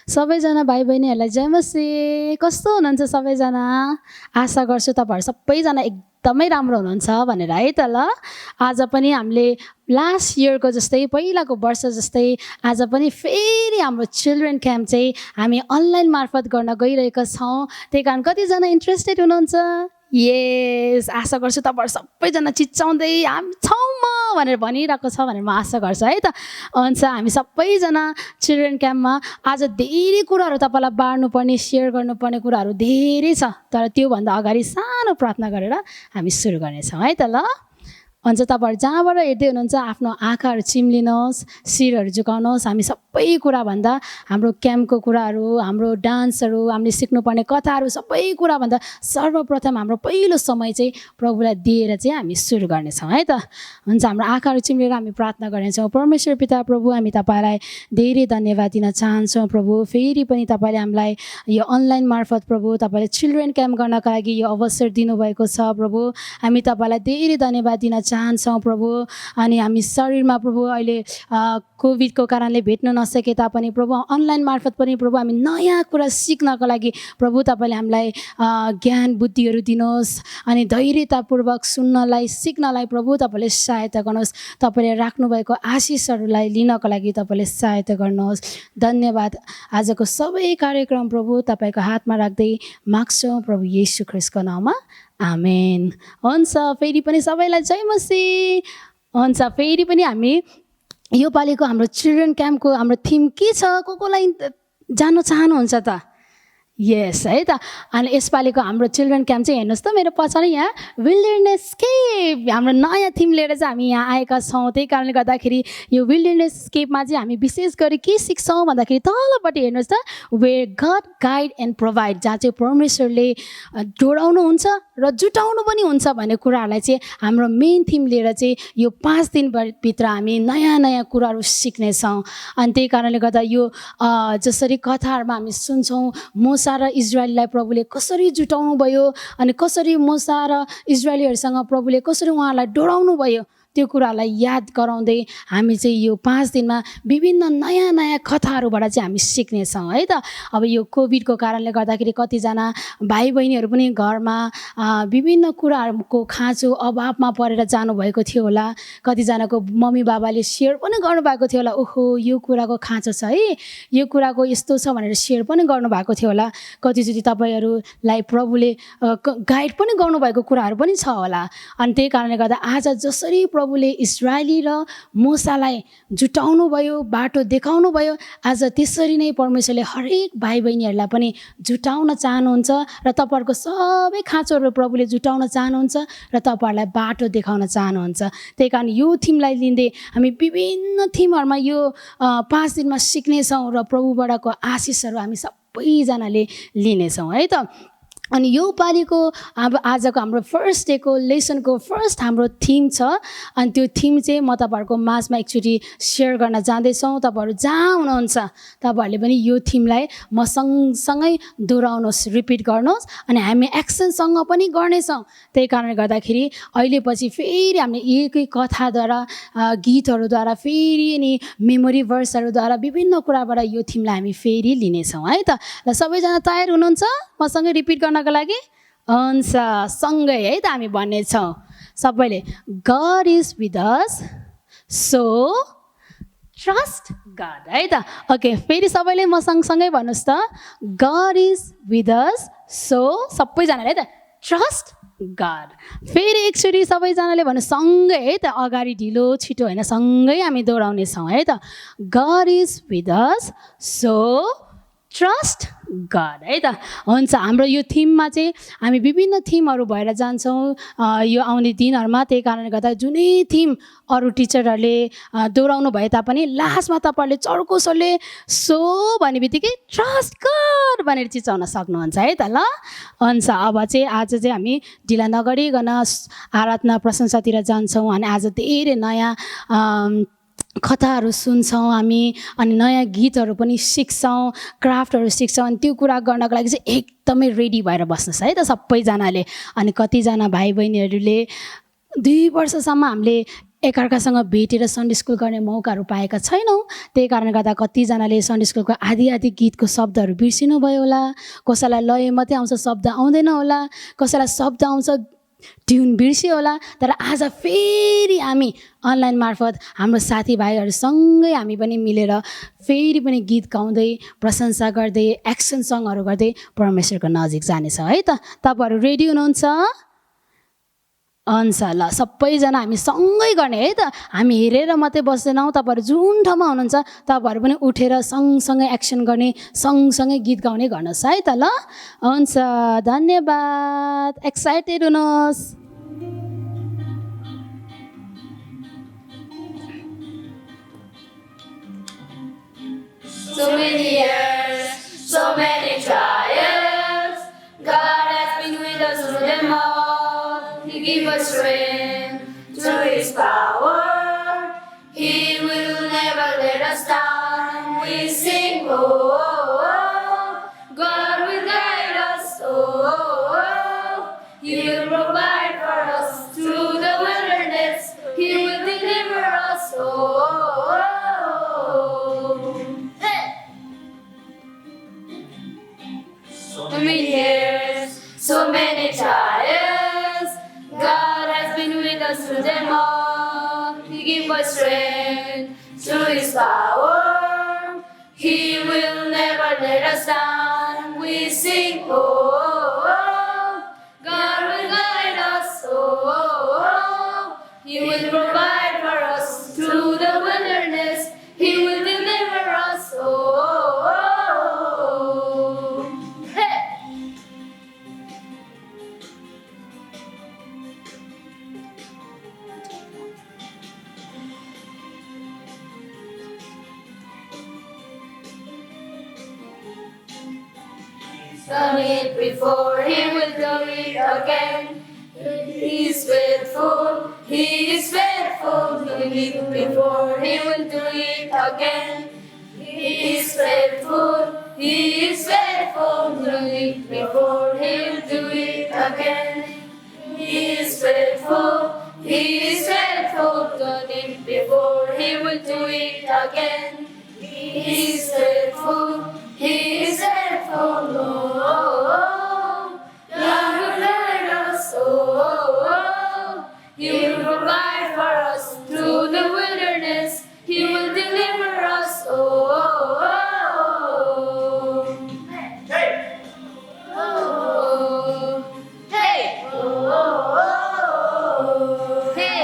सबैजना भाइ बहिनीहरूलाई जय मसी। कस्तो हुनुहुन्छ सबैजना? आशा गर्छु तपाईँहरू सबैजना एकदमै राम्रो हुनुहुन्छ भनेर है त। ल आज पनि हामीले लास्ट इयरको जस्तै पहिलाको वर्ष जस्तै आज पनि फेरि हाम्रो चिल्ड्रेन क्याम्प चाहिँ हामी अनलाइन मार्फत गर्न गइरहेका छौँ। त्यही कारण कतिजना इन्ट्रेस्टेड हुनुहुन्छ? यस, आशा गर्छु तपाईँहरू सबैजना चिच्चाउँदै हामी छौँ म भनेर भनिरहेको छ भनेर म आशा गर्छु है त। हुन्छ हामी सबैजना चिल्ड्रेन क्याम्पमा आज धेरै कुराहरू तपाईँलाई बाँड्नुपर्ने सेयर गर्नुपर्ने कुराहरू धेरै छ, तर त्योभन्दा अगाडि सानो प्रार्थना गरेर हामी सुरु गर्नेछौँ है त। ल हुन्छ तपाईँहरू जहाँबाट हेर्दै हुनुहुन्छ आफ्नो आँखाहरू चिम्लिनुहोस्, शिरहरू झुकाउनुहोस्। हामी सबै कुराभन्दा हाम्रो क्याम्पको कुराहरू, हाम्रो डान्सहरू, हामीले सिक्नुपर्ने कथाहरू सबै कुराभन्दा सर्वप्रथम हाम्रो पहिलो समय चाहिँ प्रभुलाई दिएर चाहिँ हामी सुरु गर्नेछौँ है त। हुन्छ हाम्रो आँखाहरू चिम्लेर हामी प्रार्थना गर्नेछौँ। परमेश्वर पिता प्रभु, हामी तपाईँलाई धेरै धन्यवाद दिन चाहन्छौँ प्रभु। फेरि पनि तपाईँले हामीलाई यो अनलाइन मार्फत प्रभु तपाईँले चिल्ड्रेन क्याम्प गर्नका लागि यो अवसर दिनुभएको छ प्रभु। हामी तपाईँलाई धेरै धन्यवाद दिन चाहन्छौँ प्रभु। अनि हामी शरीरमा प्रभु अहिले कोभिडको कारणले भेट्न नसके तापनि प्रभु अनलाइन मार्फत पनि प्रभु हामी नयाँ कुरा सिक्नको लागि प्रभु तपाईँले हामीलाई ज्ञान बुद्धिहरू दिनुहोस् अनि धैर्यतापूर्वक सुन्नलाई सिक्नलाई प्रभु तपाईँले सहायता गर्नुहोस्। तपाईँले राख्नुभएको आशिषहरूलाई लिनको लागि तपाईँले सहायता गर्नुहोस्। धन्यवाद। आजको सबै कार्यक्रम प्रभु तपाईँको हातमा राख्दै माग्छौँ प्रभु येशू ख्रिस्टको नाममा, आमेन। हुन्छ, फेरि पनि सबैलाई जय मसी। हुन्छ, फेरि पनि हामी यो पालिको हाम्रो चिल्ड्रेन क्याम्पको हाम्रो थिम के छ, कोलाई जान्न चाहनुहुन्छ त? यस है त। अनि यसपालिको हाम्रो चिल्ड्रेन क्याम्प चाहिँ हेर्नुहोस् त, मेरो पछाडि यहाँ विल्डरनेसकेप हाम्रो नयाँ थिम लिएर चाहिँ हामी यहाँ आएका छौँ। त्यही कारणले गर्दाखेरि यो विल्डरनेसकेपमा चाहिँ हामी विशेष गरी के सिक्छौँ भन्दाखेरि तलपट्टि हेर्नुहोस् त, where God guide and provide, जहाँ चाहिँ परमेश्वरले जोडाउनुहुन्छ र जुटाउनु पनि हुन्छ भन्ने कुराहरूलाई चाहिँ हाम्रो मेन थिम लिएर चाहिँ यो 5 दिनभित्र हामी नयाँ नयाँ कुराहरू सिक्नेछौँ। अनि त्यही कारणले गर्दा यो जसरी कथाहरूमा हामी सुन्छौँ मूसा र इजरायलीलाई प्रभुले कसरी जुटाउनु भयो अनि कसरी मूसा र इजरायलीहरूसँग प्रभुले कसरी उहाँहरूलाई डोराउनु भयो, त्यो कुरालाई याद गराउँदै हामी चाहिँ यो 5 दिनमा विभिन्न नयाँ नयाँ कथाहरूबाट चाहिँ हामी सिक्नेछौँ है त। अब यो कोभिडको कारणले गर्दाखेरि कतिजना भाइ बहिनीहरू पनि घरमा विभिन्न कुराहरूको खाँचो अभावमा परेर जानुभएको थियो होला। कतिजनाको मम्मी बाबाले सेयर पनि गर्नुभएको थियो होला, ओहो यो कुराको खाँचो छ है, यो कुराको यस्तो छ भनेर सेयर पनि गर्नुभएको थियो होला। कतिचोटि तपाईँहरूलाई प्रभुले गाइड पनि गर्नुभएको कुराहरू पनि छ होला। अनि त्यही कारणले गर्दा आज जसरी प्रभुले इजरायली र मूसालाई जुटाउनु भयो, बाटो देखाउनु भयो, आज त्यसरी नै परमेश्वरले हरेक भाइ बहिनीहरूलाई पनि जुटाउन चाहनुहुन्छ र तपाईँहरूको सबै खाँचोहरू प्रभुले जुटाउन चाहनुहुन्छ र तपाईँहरूलाई बाटो देखाउन चाहनुहुन्छ। त्यही कारण यो थिमलाई लिँदै हामी विभिन्न थिमहरूमा यो 5 दिनमा सिक्नेछौँ र प्रभुबाटको आशिषहरू हामी सबैजनाले लिनेछौँ है त। अनि यो पालिको अब आजको हाम्रो फर्स्ट डेको लेसनको फर्स्ट हाम्रो थिम छ। अनि त्यो थिम चाहिँ म तपाईँहरूको माझमा एकचोटि सेयर गर्न जाँदैछौँ। तपाईँहरू जहाँ हुनुहुन्छ तपाईँहरूले पनि यो थिमलाई म सँगसँगै दोहोऱ्याउनुहोस्, रिपिट गर्नुहोस् अनि हामी एक्सनसँग पनि गर्नेछौँ। त्यही कारणले गर्दाखेरि अहिले पछि फेरि हामीले एकै कथाद्वारा गीतहरूद्वारा फेरि अनि मेमोरी भर्सहरूद्वारा विभिन्न कुराबाट यो थिमलाई हामी फेरि लिनेछौँ है त। ल सबैजना तयार हुनुहुन्छ मसँगै रिपिट गर्नको लागि? हुन्छ, सँगै है त हामी भन्नेछौँ सबैले, God is with us, so trust God है त। ओके, फेरि सबैले म सँगसँगै भन्नुहोस् त, God is with us, so सबैजनाले है त ट्रस्ट God। फेरि एकचोटि सबैजनाले भन्नु सँगै है त, अगाडि ढिलो छिटो होइन, सँगै हामी दोहोऱ्याउनेछौँ है त। God is with us, so trust God है त। हुन्छ, हाम्रो यो थिममा चाहिँ हामी विभिन्न थिमहरू भएर जान्छौँ यो आउने दिनहरूमा। त्यही कारणले गर्दा जुनै थिम अरू टिचरहरूले दोहोऱ्याउनु भए तापनि लास्टमा तपाईँहरूले चर्को स्वरले सो भन्ने बित्तिकै ट्रस्ट गड भनेर चिचाउन सक्नुहुन्छ है त। ल हुन्छ, अब चाहिँ आज चाहिँ हामी ढिला नगरिकन आराधना प्रशंसातिर जान्छौँ। अनि आज धेरै नयाँ कथाहरू सुन्छौँ हामी अनि नयाँ गीतहरू पनि सिक्छौँ, क्राफ्टहरू सिक्छौँ। अनि त्यो कुरा गर्नको लागि चाहिँ एकदमै रेडी भएर बस्नुहोस् है त सबैजनाले। अनि कतिजना भाइ बहिनीहरूले 2 वर्षसम्म हामीले एकअर्कासँग भेटेर सन्डे स्कुल गर्ने मौकाहरू पाएका छैनौँ। त्यही कारणले गर्दा कतिजनाले सन्डे स्कुलको आधी आधी गीतको शब्दहरू बिर्सिनु भयो होला, कसैलाई लय मात्रै आउँछ शब्द आउँदैन होला, कसैलाई शब्द आउँछ ट्युन बिर्सियो होला। तर आज फेरि हामी अनलाइन मार्फत हाम्रो साथीभाइहरूसँगै हामी पनि मिलेर फेरि पनि गीत गाउँदै प्रशंसा गर्दै एक्सन सङहरू गर्दै परमेश्वरको नजिक जानेछ है त। तपाईँहरू रेडी हुनुहुन्छ? हुन्छ ल, सबैजना हामी सँगै गर्ने है त। हामी हेरेर मात्रै बस्दैनौँ, तपाईँहरू जुन ठाउँमा हुनुहुन्छ तपाईँहरू पनि उठेर सँगसँगै एक्सन गर्ने, सँगसँगै गीत गाउने गर्नुहोस् है त ल। हुन्छ, धन्यवाद। एक्साइटेड हुनुहोस्। So many years, so many trials, God has been with us through them all. He gives us strength through His power. He will never let us down. We sing, oh, oh, oh. God will guide us, oh, oh, oh. He will provide for us through the wilderness. He will deliver us, oh, oh, oh. So many years, so many trials, God has been with us through them all. He gives us strength through His power. He will never let us down. We sing, oh, oh, oh. God will guide us, oh, oh, oh. He will provide for us through the wilderness. He will deliver us, oh, oh, oh. Done it before, He will do it again. He is faithful, He is faithful. Done it before, He will do it again. He is faithful, He is faithful. Done it before, He will do it again. He is faithful, He is faithful. Done it before, He will do it again. He is faithful, He is faithful. Oh, oh, oh. God will guide us. Oh, oh, oh. He will provide for us through the wilderness. He will deliver us. Oh, oh, oh. Hey. Oh, hey. Oh, oh, oh. Hey.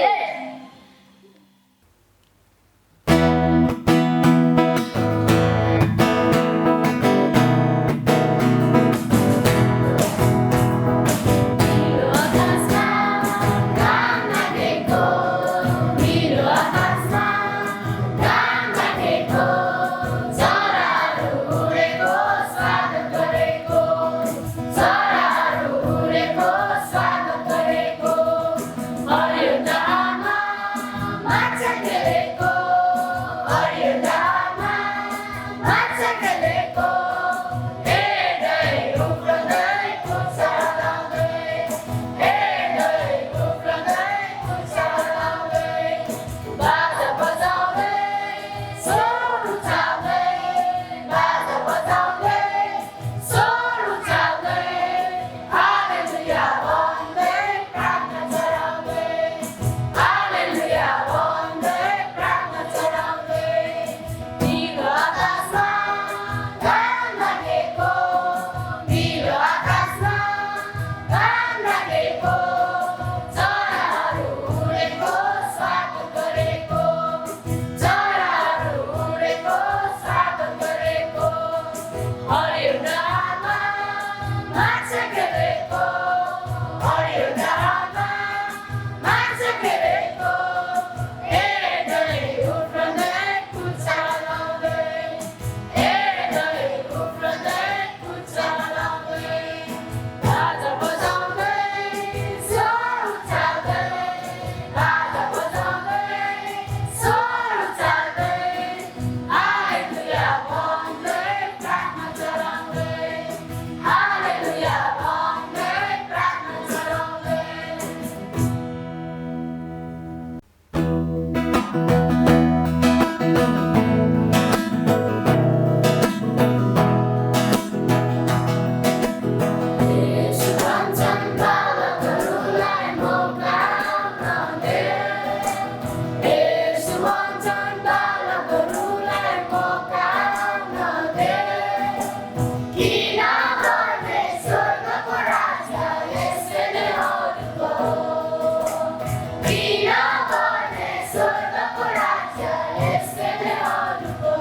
प्रभुलाई मौका नदे किनभने स्वर्गको राजा यसै नै अरूको किनभने स्वर्गको राजा यसै नै अरूको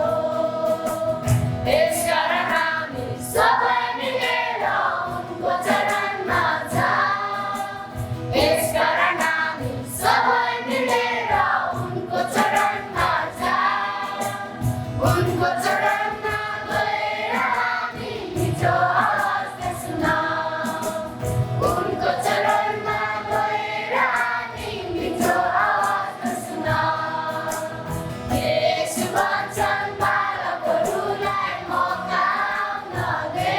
यसकारण हामी सबै मिलेर उनको चरणमा जाऊँ यसकारण हामी सबै मिलेर उनको चरणमा जाऊँ उनको चरणमा गएर हामी मिठो आवाजले सुनाऊँ उनको चरणमा गएर हामी मिठो आवाजले सुनाऊँ येशू भन्छन् बालकहरूलाई मौका नदे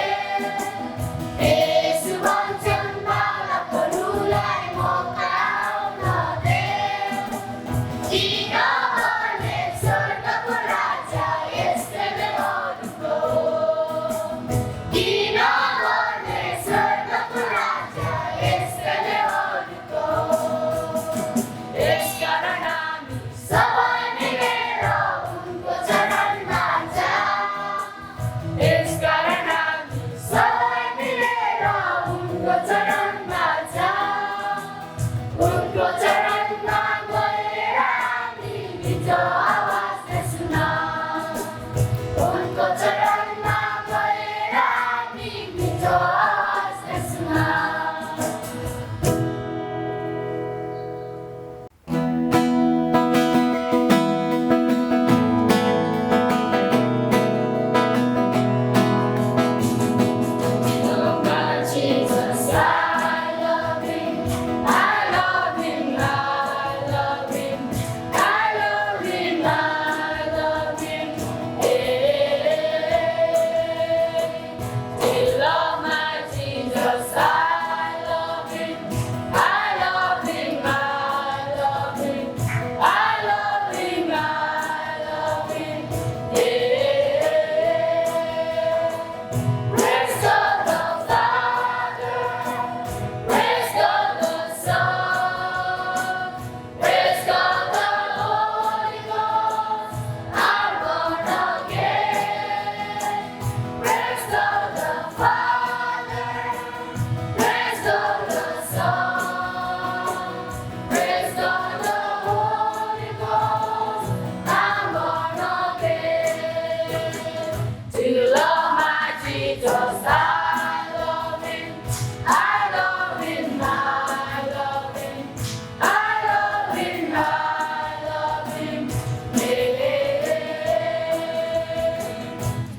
येशू भन्छन् बालकहरूलाई मौका नदे किनभने स्वर्गको राजा यसै नै अरूको किनभने स्वर्गको राजा यसै नै अरूको यसकारण हामी सबै मिलेर उनको चरणमा जाऊँ यसकारण हामी सबै मिलेर उनको चरणमा जाऊँ उनको चरणमा गएर हामी मिठो आवाजले सुनाऊँ उनको चरणमा गएर हामी मिठो आवाजले सुनाऊँ Jesus, I love him, I love him, I love him, I love him, I love him. You love my Jesus, I love him, I love him, I love him, I love him, I love him. Praise God the Father, praise God the Son, praise God the Holy Ghost, I'm born again. Praise God the Father, praise God the Son, praise God the Holy Ghost, I'm born again. Do you love my Jesus? I love him, I love him, I love him, I love him, I love him.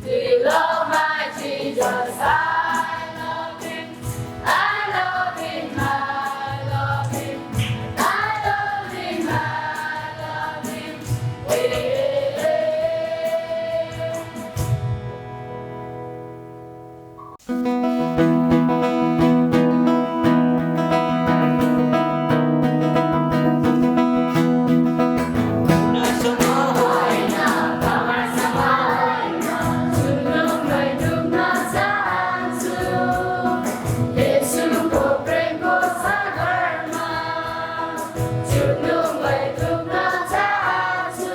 Do you love my Jesus? I love him, I love him, I love him, I love him, I love him. Sunungमै डुब्न चाहन्छु येशूको प्रेमको सागरमा सुन्नुमै डुब्न चाहन्छु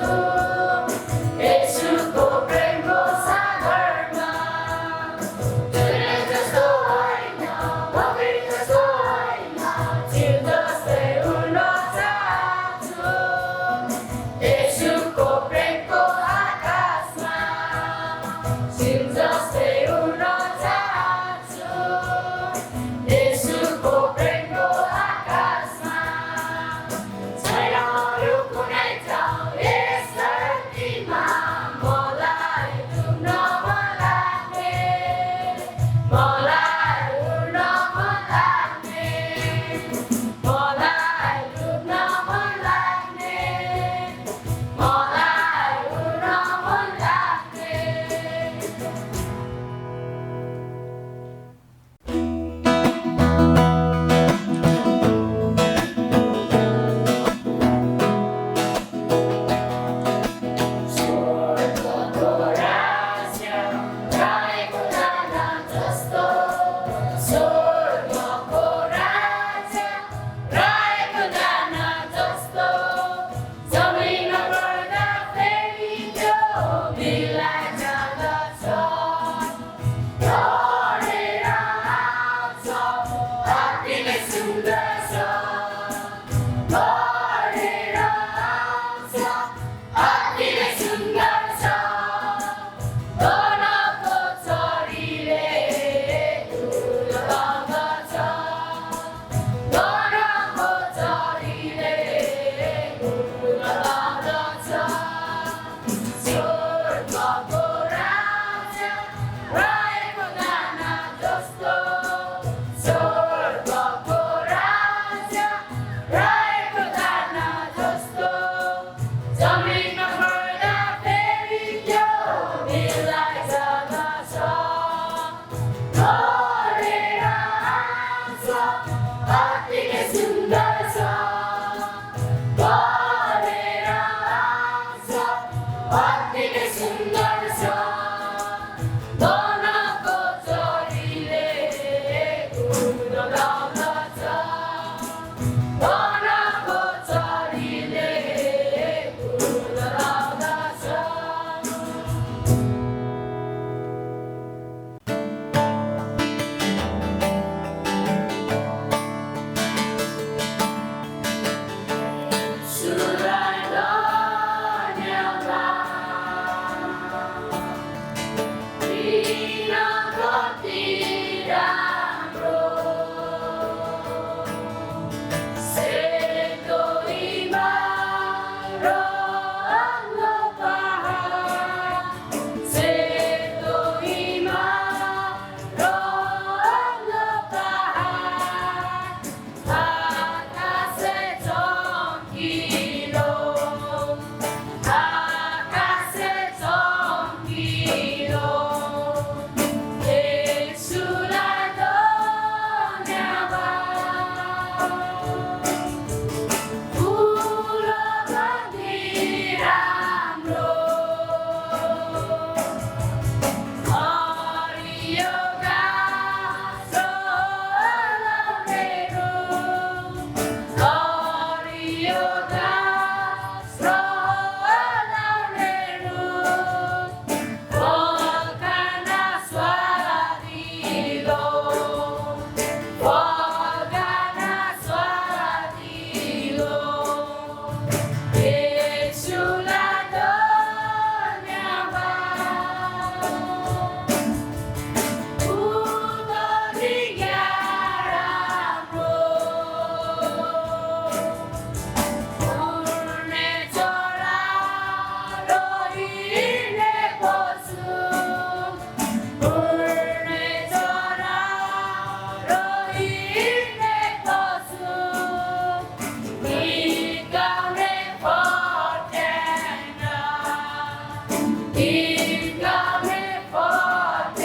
Kingdom important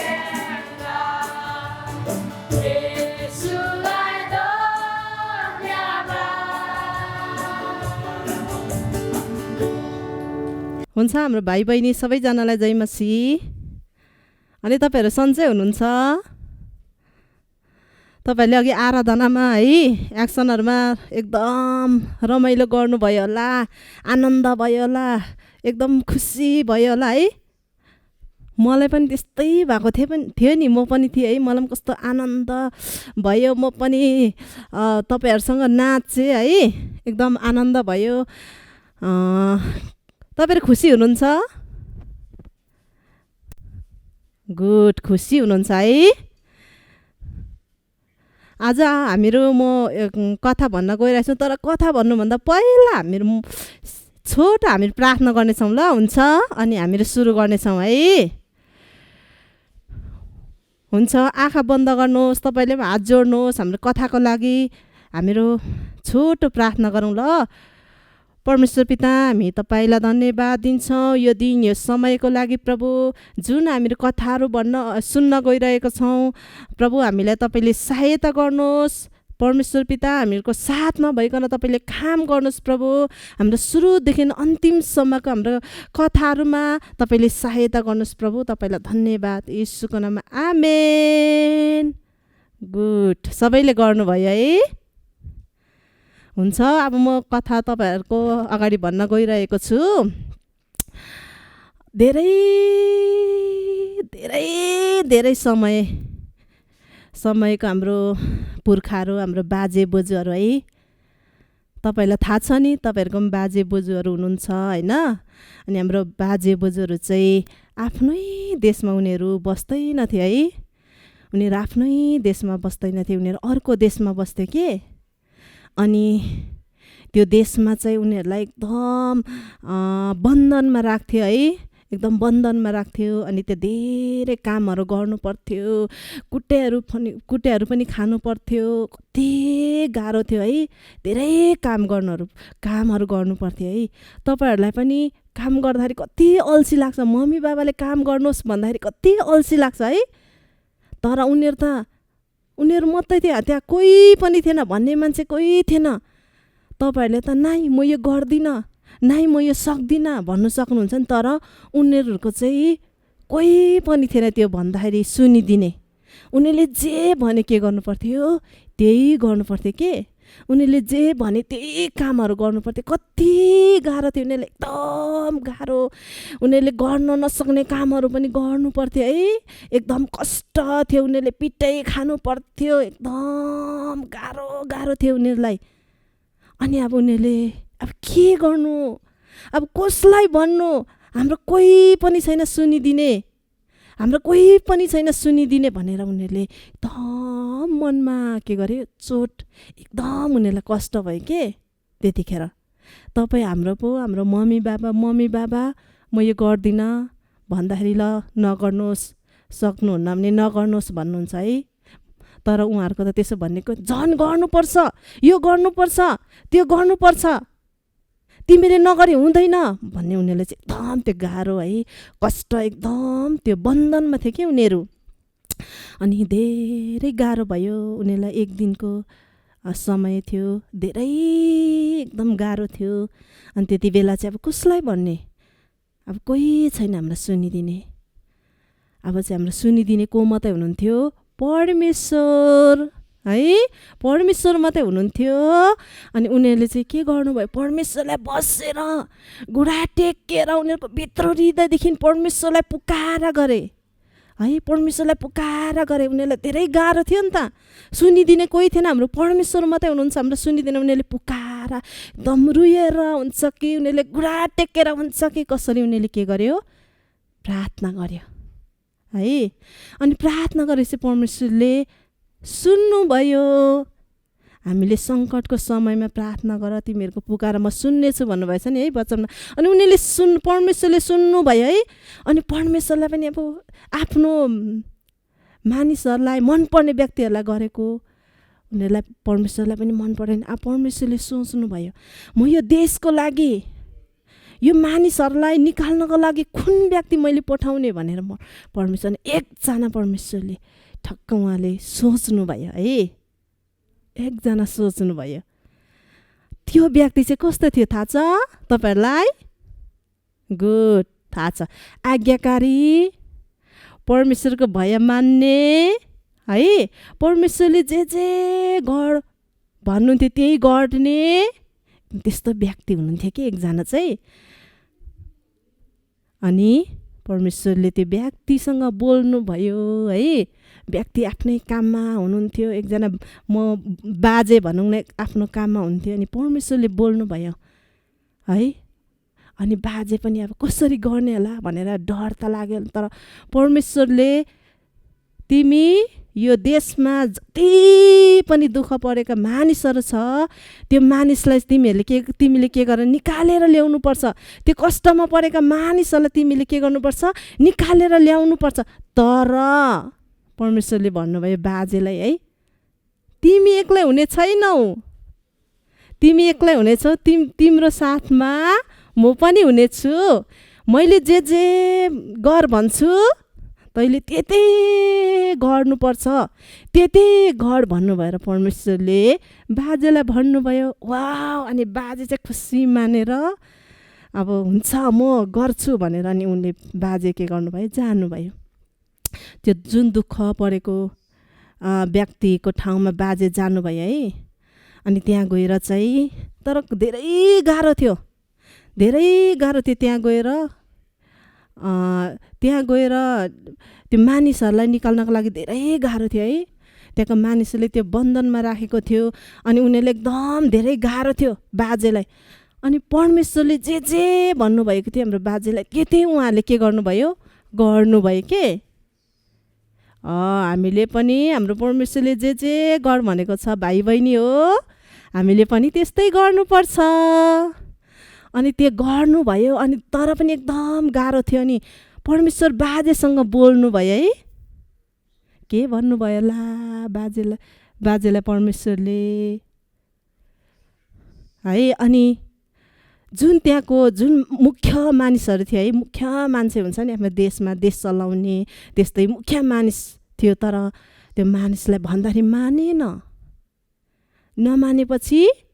Yesusलाई धन्यवाद। हुन्छ हाम्रो भाइ बहिनी सबैजनालाई जय मसीह। अनि तपाईँहरू सन्चै हुनुहुन्छ? तपाईँहरूले अघि आराधनामा है एक्सनहरूमा एकदम रमाइलो गर्नुभयो होला, आनन्द भयो होला, एकदम खुसी भयो होला है। मलाई पनि त्यस्तै भएको थियो नि, म पनि थिएँ है। मलाई पनि कस्तो आनन्द भयो, म पनि तपाईँहरूसँग नाचेँ है, एकदम आनन्द भयो। तपाईँहरू खुसी हुनुहुन्छ? गुड, खुसी हुनुहुन्छ है। आज म कथा भन्न गइरहेको छु, तर कथा भन्नुभन्दा पहिला हामीहरू प्रार्थना गर्नेछौँ ल, हुन्छ? अनि हामीहरू सुरु गर्नेछौँ है। हुन्छ, आँखा बन्द गर्नुहोस्, तपाईँले पनि हात जोड्नुहोस् हाम्रो कथाको लागि। हामीहरू छोटो प्रार्थना गरौँ ल। परमेश्वर पिता, हामी तपाईँलाई धन्यवाद दिन्छौँ यो दिन, यो समयको लागि प्रभु, जुन हामीहरू कथाहरू सुन्न गइरहेको छौँ प्रभु। हामीलाई तपाईँले सहायता गर्नुहोस् परमेश्वर पिता। हामीहरूको साथमा भइकन तपाईँले काम गर्नुहोस् प्रभु। हाम्रो सुरुदेखि अन्तिमसम्मको हाम्रो कथाहरूमा तपाईँले सहायता गर्नुहोस् प्रभु। तपाईँलाई धन्यवाद येशूको नाममा, आमेन। गुड, सबैले गर्नुभयो है। हुन्छ, अब म कथा तपाईँहरूको अगाडि भन्न गइरहेको छु। धेरै समयको हाम्रो पुर्खाहरू, हाम्रो बाजे बोजूहरू है, तपाईँलाई थाहा छ नि, तपाईँहरूको पनि बाजे बोजूहरू हुनुहुन्छ होइन। अनि हाम्रो बाजे बोजूहरू चाहिँ आफ्नै देशमा उनीहरू बस्दैनथे है। उनीहरू आफ्नै देशमा बस्दैनथे, उनीहरू अर्को देशमा बस्थे के। अनि त्यो देशमा चाहिँ उनीहरूलाई एकदम बन्धनमा राख्थ्यो है, एकदम बन्धनमा राख्थ्यो। अनि त्यो धेरै कामहरू गर्नु पर्थ्यो, कुटेहरू पनि खानु पर्थ्यो। कति गाह्रो थियो है, धेरै कामहरू गर्नु पर्थ्यो है। तपाईँहरूलाई पनि काम गर्दाखेरि कति अल्छी लाग्छ। मम्मी बाबाले काम गर्नुहोस् भन्दाखेरि कति अल्छी लाग्छ है। तर उनीहरू मात्रै थियो, त्यहाँ कोही पनि थिएन, भन्ने मान्छे कोही थिएन। तपाईँहरूले त नाइ म यो गर्दिनँ, नाइ म यो सक्दिनँ भन्नु सक्नुहुन्छ नि। तर उनीहरूको चाहिँ कोही पनि थिएन त्यो भन्दाखेरि सुनिदिने। उनीहरूले जे भने के गर्नु पर्थ्यो, त्यही गर्नु पर्थ्यो के। उनीहरूले जे भने त्यही कामहरू गर्नुपर्थ्यो। कति गाह्रो थियो, उनीहरूले एकदम गाह्रो, उनीहरूले गर्न नसक्ने कामहरू पनि गर्नु पर्थ्यो है। एकदम कष्ट थियो, उनीहरूले पिटाइ खानु पर्थ्यो, एकदम गाह्रो थियो उनीहरूलाई। अनि अब उनीहरूले अब के गर्नु, अब कसलाई भन्नु, हाम्रो कोही पनि छैन सुनिदिने, हाम्रो कोही पनि छैन सुनिदिने भनेर उनीहरूले एकदम मनमा के गर्यो, चोट, एकदम उनीहरूलाई कष्ट भयो के। त्यतिखेर तपाईँ हाम्रो मम्मी बाबा म यो गर्दिनँ भन्दाखेरि ल नगर्नुहोस्, सक्नुहुन्न भने नगर्नुहोस् भन्नुहुन्छ है। तर उहाँहरूको त त्यसो भनेको झन् गर्नुपर्छ, यो गर्नुपर्छ, त्यो गर्नुपर्छ, तिमीले नगरे हुँदैन भन्ने। उनीहरूले चाहिँ एकदम त्यो गाह्रो है, कष्ट, एकदम त्यो बन्धनमा थियो कि उनीहरू। अनि धेरै गाह्रो भयो उनीहरूलाई। एक दिनको समय थियो, धेरै एकदम गाह्रो थियो। अनि त्यति बेला चाहिँ अब कसलाई भन्ने, अब कोही छैन हाम्रो सुनिदिने। अब चाहिँ हाम्रो सुनिदिने को मात्रै हुनुहुन्थ्यो, परमेश्वर है, परमेश्वर मात्रै हुनुहुन्थ्यो। अनि उनीहरूले चाहिँ के गर्नुभयो, परमेश्वरलाई बसेर घुँडा टेकेर उनीहरूको भित्र हृदयदेखि परमेश्वरलाई पुकारा गरे है, परमेश्वरलाई पुकारा गरे। उनीहरूलाई धेरै गाह्रो थियो नि त, सुनिदिने कोही थिएन, हाम्रो परमेश्वर मात्रै हुनुहुन्छ हाम्रो सुनिदिने। उनीहरूले पुकारा एकदम रुएर हुन्छ कि, उनीहरूले घुँडा टेकेर हुन्छ कि, कसरी उनीहरूले के गर्यो, प्रार्थना गर्यो है। अनि प्रार्थना गरेपछि परमेश्वरले सुन्नुभयो। हामीले सङ्कटको समयमा प्रार्थना गर, तिमीहरूको पुकारा म सुन्नेछु भन्नुभएछ नि है वचनमा। अनि उनीहरूले परमेश्वरले सुन्नुभयो है। अनि परमेश्वरलाई पनि अब आफ्नो मानिसहरूलाई, मनपर्ने व्यक्तिहरूलाई गरेको उनीहरूलाई परमेश्वरलाई पनि मन परेन। अब परमेश्वरले सोच्नुभयो, म यो देशको लागि, यो मानिसहरूलाई निकाल्नको लागि कुन व्यक्ति मैले पठाउने भनेर परमेश्वरले एकजना परमेश्वरले ठक्क उहाँले सोच्नुभयो है, एकजना सोच्नुभयो। त्यो व्यक्ति चाहिँ कस्तो थियो थाहा छ तपाईँहरूलाई? गुड, थाहा छ। आज्ञाकारी, परमेश्वरको भय मान्ने है, परमेश्वरले जे भन्नुहुन्थ्यो त्यही गर्ने, त्यस्तो व्यक्ति हुनुहुन्थ्यो कि एकजना चाहिँ। अनि परमेश्वरले त्यो व्यक्तिसँग बोल्नुभयो है। व्यक्ति आफ्नै काममा हुनुहुन्थ्यो, एकजना म बाजे भनौँ न आफ्नो काममा हुन्थ्यो, अनि परमेश्वरले बोल्नुभयो है। अनि बाजे पनि अब कसरी गर्ने होला भनेर डर त लाग्यो, तर परमेश्वरले तिमी यो देशमा जति पनि दुःख परेका मानिसहरू छ त्यो मानिसलाई तिमीले के गरेर निकालेर ल्याउनुपर्छ। त्यो कष्टमा परेका मानिसहरूलाई तिमीले के गर्नुपर्छ? निकालेर ल्याउनुपर्छ। तर परमेश्वरले भन्नुभयो बाजेलाई है, तिमी एक्लै हुने छैनौ, तिमी एक्लै हुनेछौ, तिम्रो साथमा म पनि हुनेछु। मैले जे गर भन्छु तैँले त्यतै गर्नुपर्छ, त्यतै गर भन्नुभएर परमेश्वरले बाजेलाई भन्नुभयो। वाउ! अनि बाजे चाहिँ खुसी मानेर अब हुन्छ म गर्छु भनेर अनि उनले बाजे के गर्नुभयो? जानुभयो। त्यो जुन दुःख परेको व्यक्तिको ठाउँमा बाजे जानुभयो है। अनि त्यहाँ गएर चाहिँ तर धेरै गाह्रो थियो, धेरै गाह्रो थियो। त्यहाँ गएर त्यो मानिसहरूलाई निकाल्नको लागि धेरै गाह्रो थियो है। त्यहाँको मानिसहरूले त्यो बन्धनमा राखेको थियो, अनि उनीहरूले एकदम धेरै गाह्रो थियो बाजेलाई। अनि परमेश्वरले जे भन्नुभएको थियो हाम्रो बाजेलाई त्यही उहाँहरूले के गर्नुभयो? गर्नुभयो के। हामीले पनि हाम्रो परमेश्वरले जे गर भनेको छ भाइ बहिनी हो, हामीले पनि त्यस्तै गर्नुपर्छ। अनि त्यो गर्नुभयो। अनि तर पनि एकदम गाह्रो थियो। अनि परमेश्वर बाजेसँग बोल्नुभयो है। के भन्नुभयो ला बाजेलाई परमेश्वरले है। अनि त्यहाँको जुन मुख्य मानिसहरू थियो है, मुख्य मान्छे हुन्छ नि आफ्नो देशमा, देश चलाउने त्यस्तै मुख्य मानिस थियो। तर त्यो मानिसलाई भन्दाखेरि नमानेपछि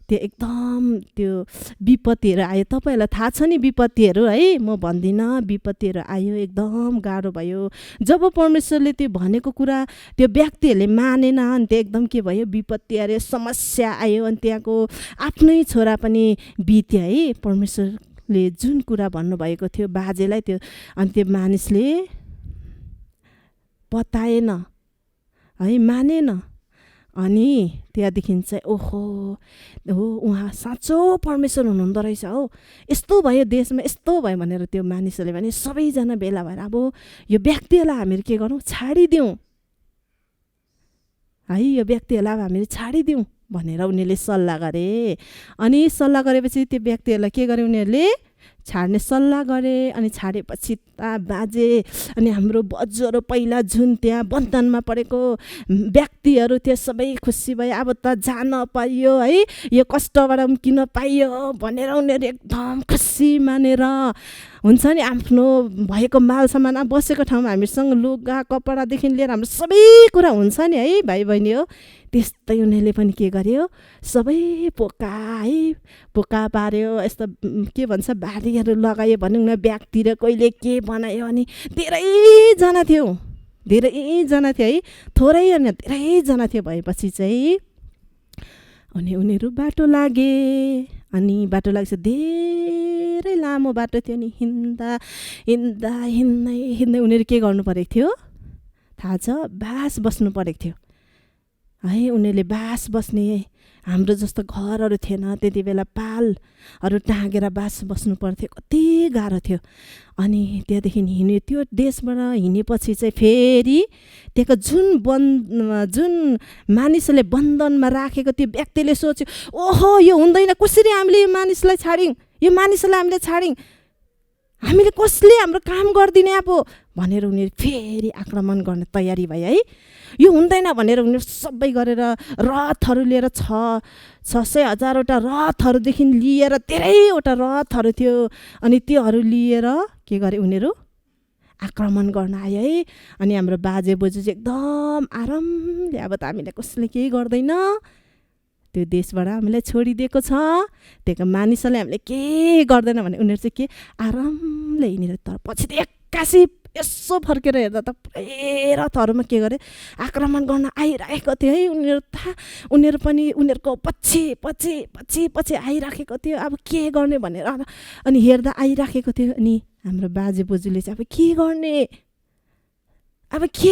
त्यो एकदम त्यो विपत्तिहरू आयो। तपाईँहरूलाई थाहा छ नि विपत्तिहरू है, म भन्दिनँ। विपत्तिहरू आयो, एकदम गाह्रो भयो। जब परमेश्वरले त्यो भनेको कुरा त्यो व्यक्तिहरूले मानेन, अनि त्यो एकदम के भयो? विपत्ति आयो, समस्या आयो। अनि त्यहाँको आफ्नै छोरा पनि बित्यो है। परमेश्वरले जुन कुरा भन्नुभएको थियो बाजेलाई, त्यो अनि त्यो मानिसले बताएन है, मानेन। अनि त्यहाँदेखि चाहिँ ओहो हो उहाँ साँचो परमेश्वर हुनुहुँदो रहेछ हौ, यस्तो भयो देशमा, यस्तो भयो भनेर त्यो मानिसहरूले भने सबैजना भेला भएर अब यो व्यक्तिहरूलाई हामीले के गरौँ? छाडिदिउँ है, यो व्यक्तिहरूलाई अब हामीले छाडिदिउँ भनेर उनीहरूले सल्लाह गरे। अनि सल्लाह गरेपछि त्यो व्यक्तिहरूलाई के गरे? उनीहरूले छाड्ने सल्लाह गरे। अनि छाडेपछि बाजे अनि हाम्रो बजुहरू पहिला जुन त्यहाँ बन्धनमा परेको व्यक्तिहरू त्यो सबै खुसी भए। अब त जान पाइयो है, यो कष्टबाट किन पाइयो भनेर उनीहरू एकदम खुसी मानेर हुन्छ नि आफ्नो भएको माल सामान बसेको ठाउँमा हामीसँग लुगा कपडादेखि लिएर हाम्रो सबै कुरा हुन्छ नि है भाइ बहिनी हो। त्यस्तै उनीहरूले पनि के गर्यो? सबै पोका पार्यो, यस्तो के भन्छ बारीहरू लगायो भनौँ न, ब्यागतिर कहिले के बनायो। अनि धेरैजना थियो है, थोरै होइन धेरैजना थियो। भएपछि चाहिँ उनीहरू बाटो लागे। अनि बाटो लागेपछि धेरै लामो बाटो थियो। अनि हिँड्दै उनीहरू के गर्नु परेको थियो थाहा छ? बास बस्नु परेको थियो है। उनीहरूले बास बस्ने, हाम्रो जस्तो घरहरू थिएन त्यति बेला, पालहरू टाँगेर बास बस्नु पर्थ्यो। कति गाह्रो थियो। अनि त्यहाँदेखि हिँड्यो। त्यो देशबाट हिँडेपछि चाहिँ फेरि त्यहाँको जुन मानिसले बन्धनमा राखेको त्यो व्यक्तिले सोच्यो, ओहो यो हुँदैन, कसरी हामीले यो मानिसलाई छाड्यौँ, हामीले कसले हाम्रो काम गरिदिने अब भनेर उनीहरू फेरि आक्रमण गर्ने तयारी भए है। यो हुँदैन भनेर उनीहरू सबै गरेर रथहरू लिएर 600,000वटा रथहरूदेखि लिएर धेरैवटा रथहरू थियो। अनि त्योहरू लिएर के गरे उनीहरू आक्रमण गर्न आयो है। अनि हाम्रो बाजे बोजू चाहिँ एकदम आरामले अब त हामीले कसले केही गर्दैन, त्यो देशबाट हामीलाई छोडिदिएको छ, त्यहाँको मानिसहरूले हामीले केही गर्दैन भने उनीहरू चाहिँ के आरामले हिँडेर। तर पछि त एक्कासी यसो फर्केर हेर्दा त पुरै रथहरूमा के गरे आक्रमण गर्न आइरहेको थियो है। उनीहरू पनि उनीहरूको पछि पछि पछि पछि आइराखेको थियो। अब के गर्ने भनेर अनि हेर्दा आइराखेको थियो। अनि हाम्रो बाजे बोजूले चाहिँ अब के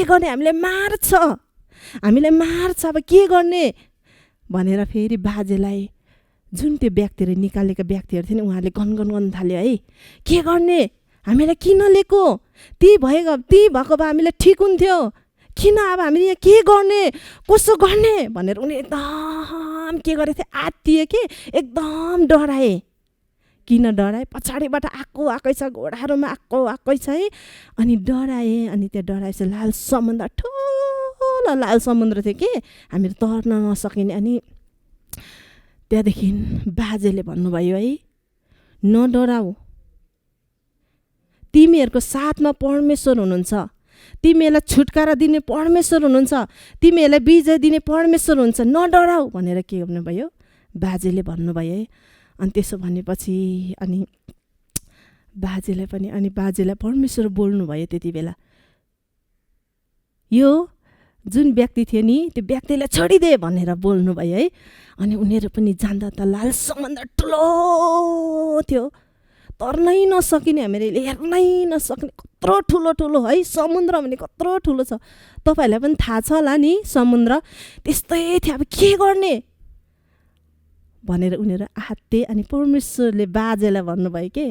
गर्ने, हामीलाई मार्छ, अब के गर्ने भनेर फेरि बाजेलाई जुन त्यो व्यक्तिहरू निकालेका व्यक्तिहरू थिए नि उहाँले गनगन गर्न थाल्यो है। के गर्ने, हामीलाई किन लिएको, ती भएको भए हामीलाई ठिक हुन्थ्यो, किन अब हामीले यहाँ के गर्ने, कसो गर्ने भनेर उनी एकदम के गरेको थिए आत्तिए कि एकदम डराए। किन डराए, पछाडिबाट आएकै छ, घोडाहरूमा आएकै छ है। अनि डराए। अनि त्यो डराएपछि लाल समुद्र, ठुलो लाल समुद्र थियो कि हामीहरू तर्न नसकिने। अनि त्यहाँदेखि बाजेले भन्नुभयो है, नडराऊ, तिमीहरूको साथमा परमेश्वर हुनुहुन्छ, तिमीहरूलाई छुटकारा दिने परमेश्वर हुनुहुन्छ, तिमीहरूलाई विजय दिने परमेश्वर हुन्छ, नडराऊ भनेर के गर्नुभयो बाजेले भन्नुभयो है। अनि त्यसो भनेपछि अनि बाजेलाई परमेश्वर बोल्नुभयो त्यति बेला, यो जुन व्यक्ति थियो नि त्यो व्यक्तिलाई छोडिदे भनेर बोल्नुभयो है। अनि उनीहरू पनि जान्दा त लाल समुद्र ठुलो थियो, तर्नै नसकिने, हामीले हेर्नै नसक्ने, कत्रो ठुलो है समुद्र भने कत्रो ठुलो छ। तपाईँहरूलाई पनि थाहा छ होला नि, समुद्र त्यस्तै थियो। अब के गर्ने भनेर उनीहरू आत्ते। अनि परमेश्वरले बाजेलाई भन्नुभयो के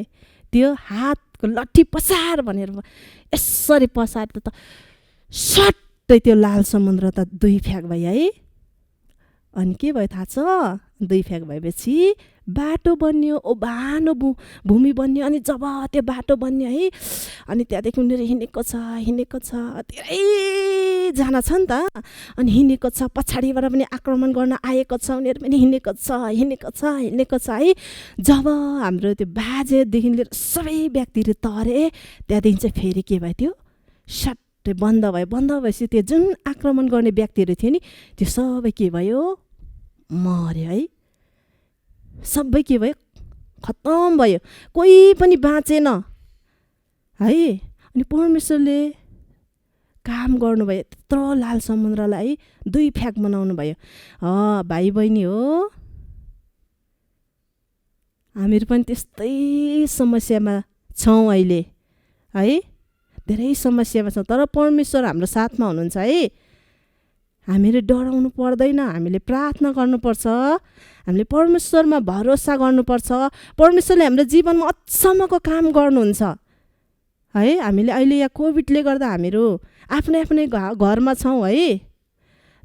त्यो हातको लट्ठी पसार भनेर यसरी पसार त सट्टै त्यो लाल समुद्र त दुई फ्याक भयो है। अनि के भयो थाहा छ, दुई फ्याक भएपछि बाटो बन्यो, ओभानो भूमि बन्यो। अनि जब त्यो बाटो बन्यो है, अनि त्यहाँदेखि उनीहरू हिँडेको छ, धेरैजना छ नि त। अनि हिँडेको छ, पछाडिबाट पनि आक्रमण गर्न आएको छ, उनीहरू पनि हिँडेको छ है। जब हाम्रो त्यो बाजेदेखि लिएर सबै व्यक्तिहरू तरे, त्यहाँदेखि चाहिँ फेरि के भयो, त्यो सट्टै बन्द भयो। बन्द भएपछि त्यो जुन आक्रमण गर्ने व्यक्तिहरू थियो नि त्यो सबै के भयो, मर्यो है। सबै के भयो, खत्तम भयो, कोही पनि बाँचेन है। अनि परमेश्वरले काम गर्नुभयो, त्यत्रो लाल समुद्रलाई दुई फ्याक बनाउनु भयो। भाइ बहिनी हो, हामीहरू पनि त्यस्तै समस्यामा छौँ अहिले है, धेरै समस्यामा छौँ। तर परमेश्वर हाम्रो साथमा हुनुहुन्छ है। हामीले डराउनु पर्दैन, हामीले प्रार्थना गर्नुपर्छ, हामीले परमेश्वरमा भरोसा गर्नुपर्छ। परमेश्वरले हाम्रो जीवनमा अचम्मको काम गर्नुहुन्छ है। हामीले अहिले यहाँ कोभिडले गर्दा हामीहरू आफ्नै घरमा छौँ है।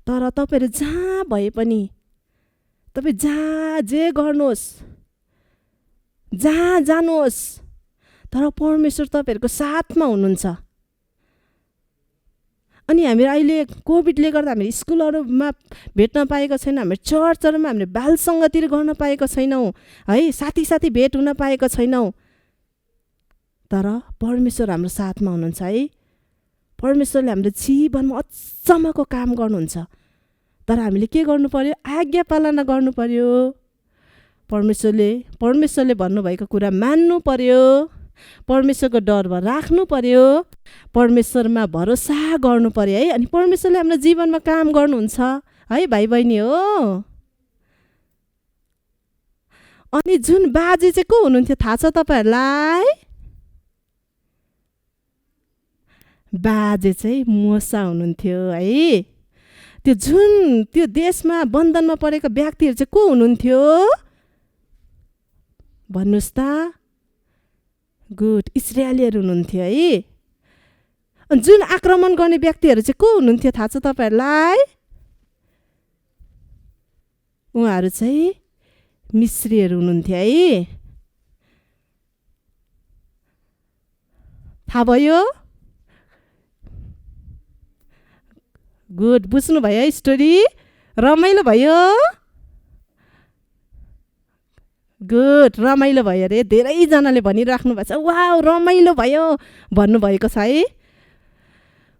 तर तपाईँहरू जहाँ भए पनि, तपाईँ जहाँ जे गर्नुहोस्, जहाँ जानुहोस्, तर परमेश्वर तपाईँहरूको साथमा हुनुहुन्छ। अनि हामीहरू अहिले कोभिडले गर्दा हामीले स्कुलहरूमा भेट्न पाएको छैन, हामीले चर्चहरूमा हामीले बाल सङ्गतिहरू गर्न पाएको छैनौँ है, साथी भेट हुन पाएको छैनौँ। तर परमेश्वर हाम्रो साथमा हुनुहुन्छ है। परमेश्वरले हाम्रो जीवनमा अचम्मको काम गर्नुहुन्छ। तर हामीले के गर्नु पर्यो, आज्ञा पालना गर्नु पर्यो। परमेश्वरले भन्नुभएको कुरा मान्नु पर्यो, परमेश्वरको डरमा राख्नु पर्यो, परमेश्वरमा भरोसा गर्नु पर्यो है। अनि परमेश्वरले हाम्रो जीवनमा काम गर्नुहुन्छ है भाइ बहिनी हो। अनि जुन बाजे चाहिँ को हुनुहुन्थ्यो थाहा छ तपाईँहरूलाई? बाजे चाहिँ मोसा हुनुहुन्थ्यो है। त्यो देशमा बन्धनमा परेका व्यक्तिहरू चाहिँ को हुनुहुन्थ्यो भन्नुहोस् त? गुड, इस्राएलीहरू हुनुहुन्थ्यो है। अनि जुन आक्रमण गर्ने व्यक्तिहरू चाहिँ को हुनुहुन्थ्यो थाहा छ तपाईँहरूलाई? उहाँहरू चाहिँ मिश्रीहरू हुनुहुन्थ्यो है। थाहा भयो? गुड, बुझ्नुभयो स्टोरी? रमाइलो भयो? गुड, रमाइलो भयो अरे। धेरैजनाले भनिराख्नु भएको छ वाउ रमाइलो भयो भन्नुभएको छ है।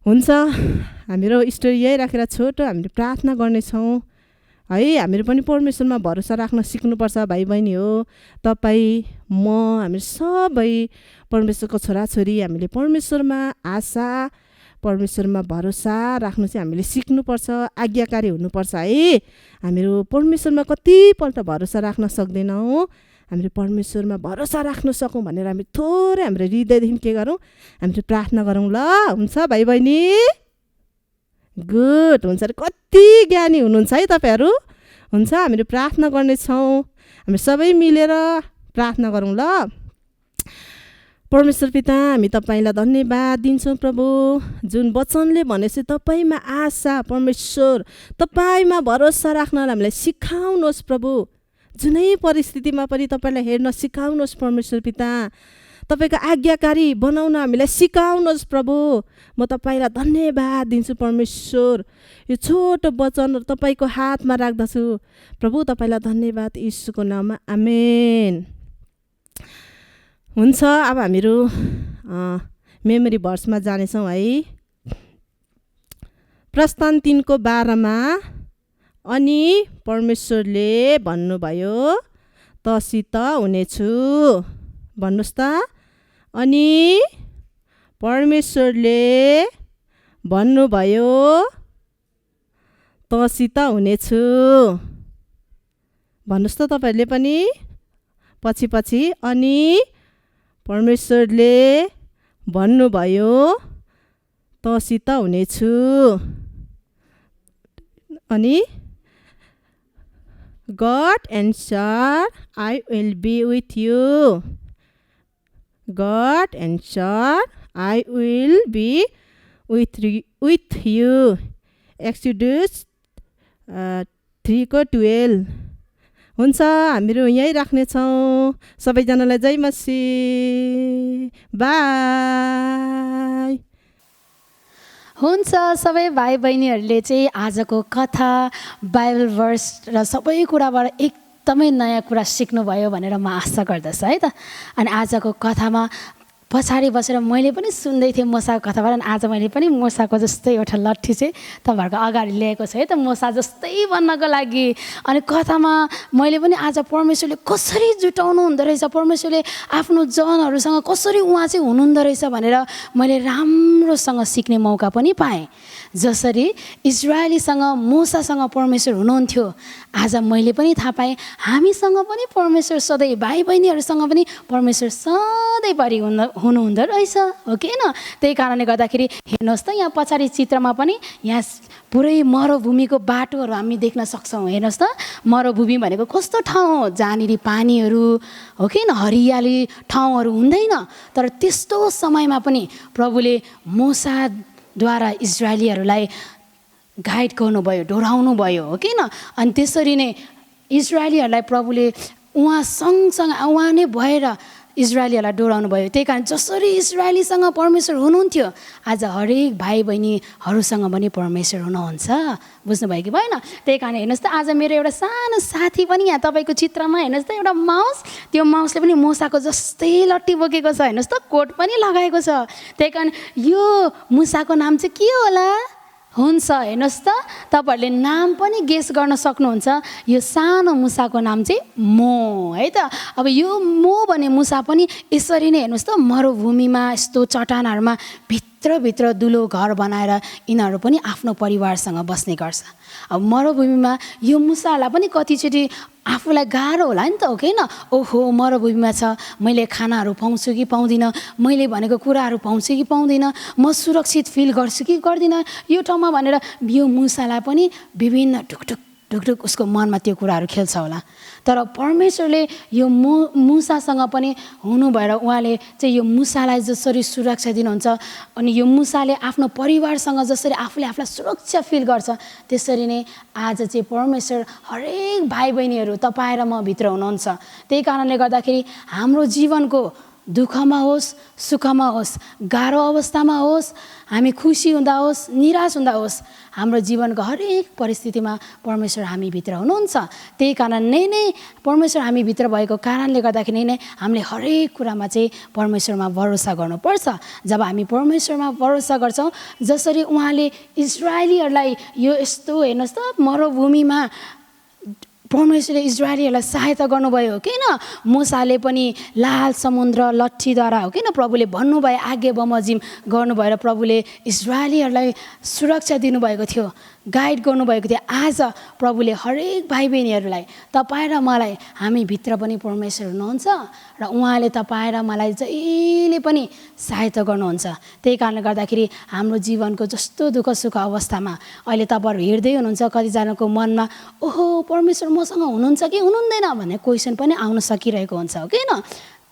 हुन्छ, हाम्रो स्टोरी यही राखेर छोटो हामीले प्रार्थना गर्नेछौँ है। हामीहरू पनि परमेश्वरमा भरोसा राख्न सिक्नुपर्छ भाइ बहिनी हो। तपाईँ म हामी सबै परमेश्वरको छोराछोरी। हामीले परमेश्वरमा आशा परमेश्वरमा भरोसा राख्नु चाहिँ हामीले सिक्नुपर्छ, आज्ञाकारी हुनुपर्छ है। हामीहरू परमेश्वरमा कतिपल्ट भरोसा राख्न सक्दैनौँ। हामीले परमेश्वरमा भरोसा राख्न सकौँ भनेर हामी थोरै हाम्रो हृदयदेखि के गरौँ, हामीले प्रार्थना गरौँ ल। हुन्छ भाइ बहिनी? गुड, हुन्छ अरे। कति ज्ञानी हुनुहुन्छ है तपाईँहरू। हुन्छ, हामीले प्रार्थना गर्नेछौँ। हामी सबै मिलेर प्रार्थना गरौँ ल। परमेश्वर पिता, हामी तपाईँलाई धन्यवाद दिन्छौँ प्रभु, जुन वचनले भनेपछि तपाईँमा आशा परमेश्वर तपाईँमा भरोसा राख्न हामीलाई सिकाउनुहोस् प्रभु। जुनै परिस्थितिमा पनि तपाईँलाई हेर्न सिकाउनुहोस् परमेश्वर पिता। तपाईँको आज्ञाकारी बनाउन हामीलाई सिकाउनुहोस् प्रभु। म तपाईँलाई धन्यवाद दिन्छु परमेश्वर। यो छोटो वचन तपाईँको हातमा राख्दछु प्रभु। तपाईँलाई धन्यवाद यीशुको नाममा, आमेन। हुन्छ, अब हामीहरू मेमोरी भर्समा जानेछौँ है। प्रस्थान 3को 12मा अनि परमेश्वरले भन्नुभयो तसित हुनेछु। भन्नुहोस् त, अनि परमेश्वरले भन्नुभयो तसित हुनेछु। भन्नुहोस् त तपाईँहरूले पनि पछि पछि। अनि परमेश्वरले भन्नुभयो तसित हुनेछु। अनि God answered, I will be with you. God answered, I will be with you. Exodus 3:12। हुन्छ, हामीहरू यहीँ राख्नेछौँ। सबैजनालाई जय मसीह, बाई। हुन्छ, सबै भाइ बहिनीहरूले चाहिँ आजको कथा, बाइबल भर्स र सबै कुराबाट एकदमै नयाँ कुरा सिक्नुभयो भनेर म आशा गर्दछु है त। अनि आजको कथामा पछाडि बसेर मैले पनि सुन्दै थिएँ मोसाको कथाबाट। अनि आज मैले पनि मोसाको जस्तै एउटा लट्ठी चाहिँ तपाईँहरूको अगाडि ल्याएको छु है त, मोसा जस्तै बन्नको लागि। अनि कथामा मैले पनि आज परमेश्वरले कसरी जुटाउनु हुँदो रहेछ, परमेश्वरले आफ्नो जनहरूसँग कसरी उहाँ चाहिँ हुनुहुँदो रहेछ भनेर मैले राम्रोसँग सिक्ने मौका पनि पाएँ। जसरी इजरायलीसँग मोसासँग परमेश्वर हुनुहुन्थ्यो, आज मैले पनि थाहा पाएँ हामीसँग पनि परमेश्वर सधैँ, भाइ बहिनीहरूसँग पनि परमेश्वर सधैँभरि हुनुहुँदो रहेछ, हो कि होइन? त्यही कारणले गर्दाखेरि हेर्नुहोस् त, यहाँ पछाडि चित्रमा पनि यहाँ पुरै मरुभूमिको बाटोहरू हामी देख्न सक्छौँ। हेर्नुहोस् त, मरुभूमि भनेको कस्तो ठाउँ हो, जहाँनिर पानीहरू, हो कि होइन, हरियाली ठाउँहरू हुँदैन। तर त्यस्तो समयमा पनि प्रभुले मोसाद्वारा इजरायलीहरूलाई गाइड गर्नुभयो, डोराउनु भयो, हो कि होइन? अनि त्यसरी नै इजरायलीहरूलाई प्रभुले उहाँ सँगसँग उहाँ नै भएर इजरायलीहरूलाई डोराउनु भयो। त्यही कारण जसरी इजरायलीसँग परमेश्वर हुनुहुन्थ्यो, आज हरेक भाइ बहिनीहरूसँग पनि परमेश्वर हुनुहुन्छ। बुझ्नुभयो कि भएन? त्यही कारण हेर्नुहोस् त, आज मेरो एउटा सानो साथी पनि यहाँ तपाईँको चित्रमा हेर्नुहोस् त, एउटा माउस, त्यो माउसले पनि मुसाको जस्तै लट्ठी बोकेको छ। हेर्नुहोस् त, कोट पनि लगाएको छ। त्यही कारण यो मुसाको नाम चाहिँ के होला? हुन्छ, हेर्नुहोस् त, तपाईँहरूले नाम पनि गेस गर्न सक्नुहुन्छ। यो सानो मुसाको नाम चाहिँ मो है त। अब यो मो भने मुसा पनि यसरी नै हेर्नुहोस् त, मरुभूमिमा यस्तो चट्टानहरूमा भित्रभित्र दुलो घर बनाएर यिनीहरू पनि आफ्नो परिवारसँग बस्ने गर्छ। अब मरुभूमिमा यो मुसाहरूलाई पनि कतिचोटि आफूलाई गाह्रो होला नि त, हो कि होइन? ओहो, मरुभूमिमा छ, मैले खानाहरू पाउँछु कि पाउँदिनँ, मैले भनेको कुराहरू पाउँछु कि पाउँदिनँ, म सुरक्षित फिल गर्छु कि गर्दिनँ यो ठाउँमा भनेर यो मुसालाई पनि विभिन्न ढुकढुक ढुकढुक उसको मनमा त्यो कुराहरू खेल्छ होला। तर परमेश्वरले यो मुसासँग पनि हुनु भएर उहाँले चाहिँ यो मुसालाई जसरी सुरक्षा दिनुहुन्छ, अनि यो मुसाले आफ्नो परिवारसँग जसरी आफूले आफूलाई सुरक्षा फिल गर्छ, त्यसरी नै आज चाहिँ परमेश्वर हरेक भाइ बहिनीहरू तपाईँ र म भित्र हुनुहुन्छ। त्यही कारणले गर्दाखेरि हाम्रो जीवनको दुःखमा होस्, सुखमा होस्, गाह्रो अवस्थामा होस्, हामी खुसी हुँदा होस्, निराश हुँदा होस्, हाम्रो जीवनको हरेक परिस्थितिमा परमेश्वर हामीभित्र हुनुहुन्छ। त्यही कारण नै परमेश्वर हामीभित्र भएको कारणले गर्दाखेरि नै हामीले हरेक कुरामा चाहिँ परमेश्वरमा भरोसा गर्नुपर्छ। जब हामी परमेश्वरमा भरोसा गर्छौँ, जसरी उहाँले इजरायलीहरूलाई यो यस्तो हेर्नुहोस् त मरुभूमिमा परमेश्वरले इजरायलीहरूलाई सहायता गर्नुभयो किन? मुसाले पनि लाल समुद्र लट्ठीद्वारा हो किन प्रभुले भन्नुभयो आज्ञा बमोजिम गर्नुभयो र प्रभुले इजरायलीहरूलाई सुरक्षा दिनुभएको थियो, गाइड गर्नुभएको थियो। आज प्रभुले हरेक भाइ बहिनीहरूलाई, तपाईँ र मलाई, हामीभित्र पनि परमेश्वर हुनुहुन्छ र उहाँले तपाईँ र मलाई जहिले पनि सहायता गर्नुहुन्छ। त्यही कारणले गर्दाखेरि हाम्रो जीवनको जस्तो दुःख सुख अवस्थामा अहिले तपाईँहरू हेर्दै हुनुहुन्छ, कतिजनाको मनमा ओहो परमेश्वर मसँग हुनुहुन्छ कि हुनुहुँदैन भन्ने क्वेसन पनि आउन सकिरहेको हुन्छ हो किन?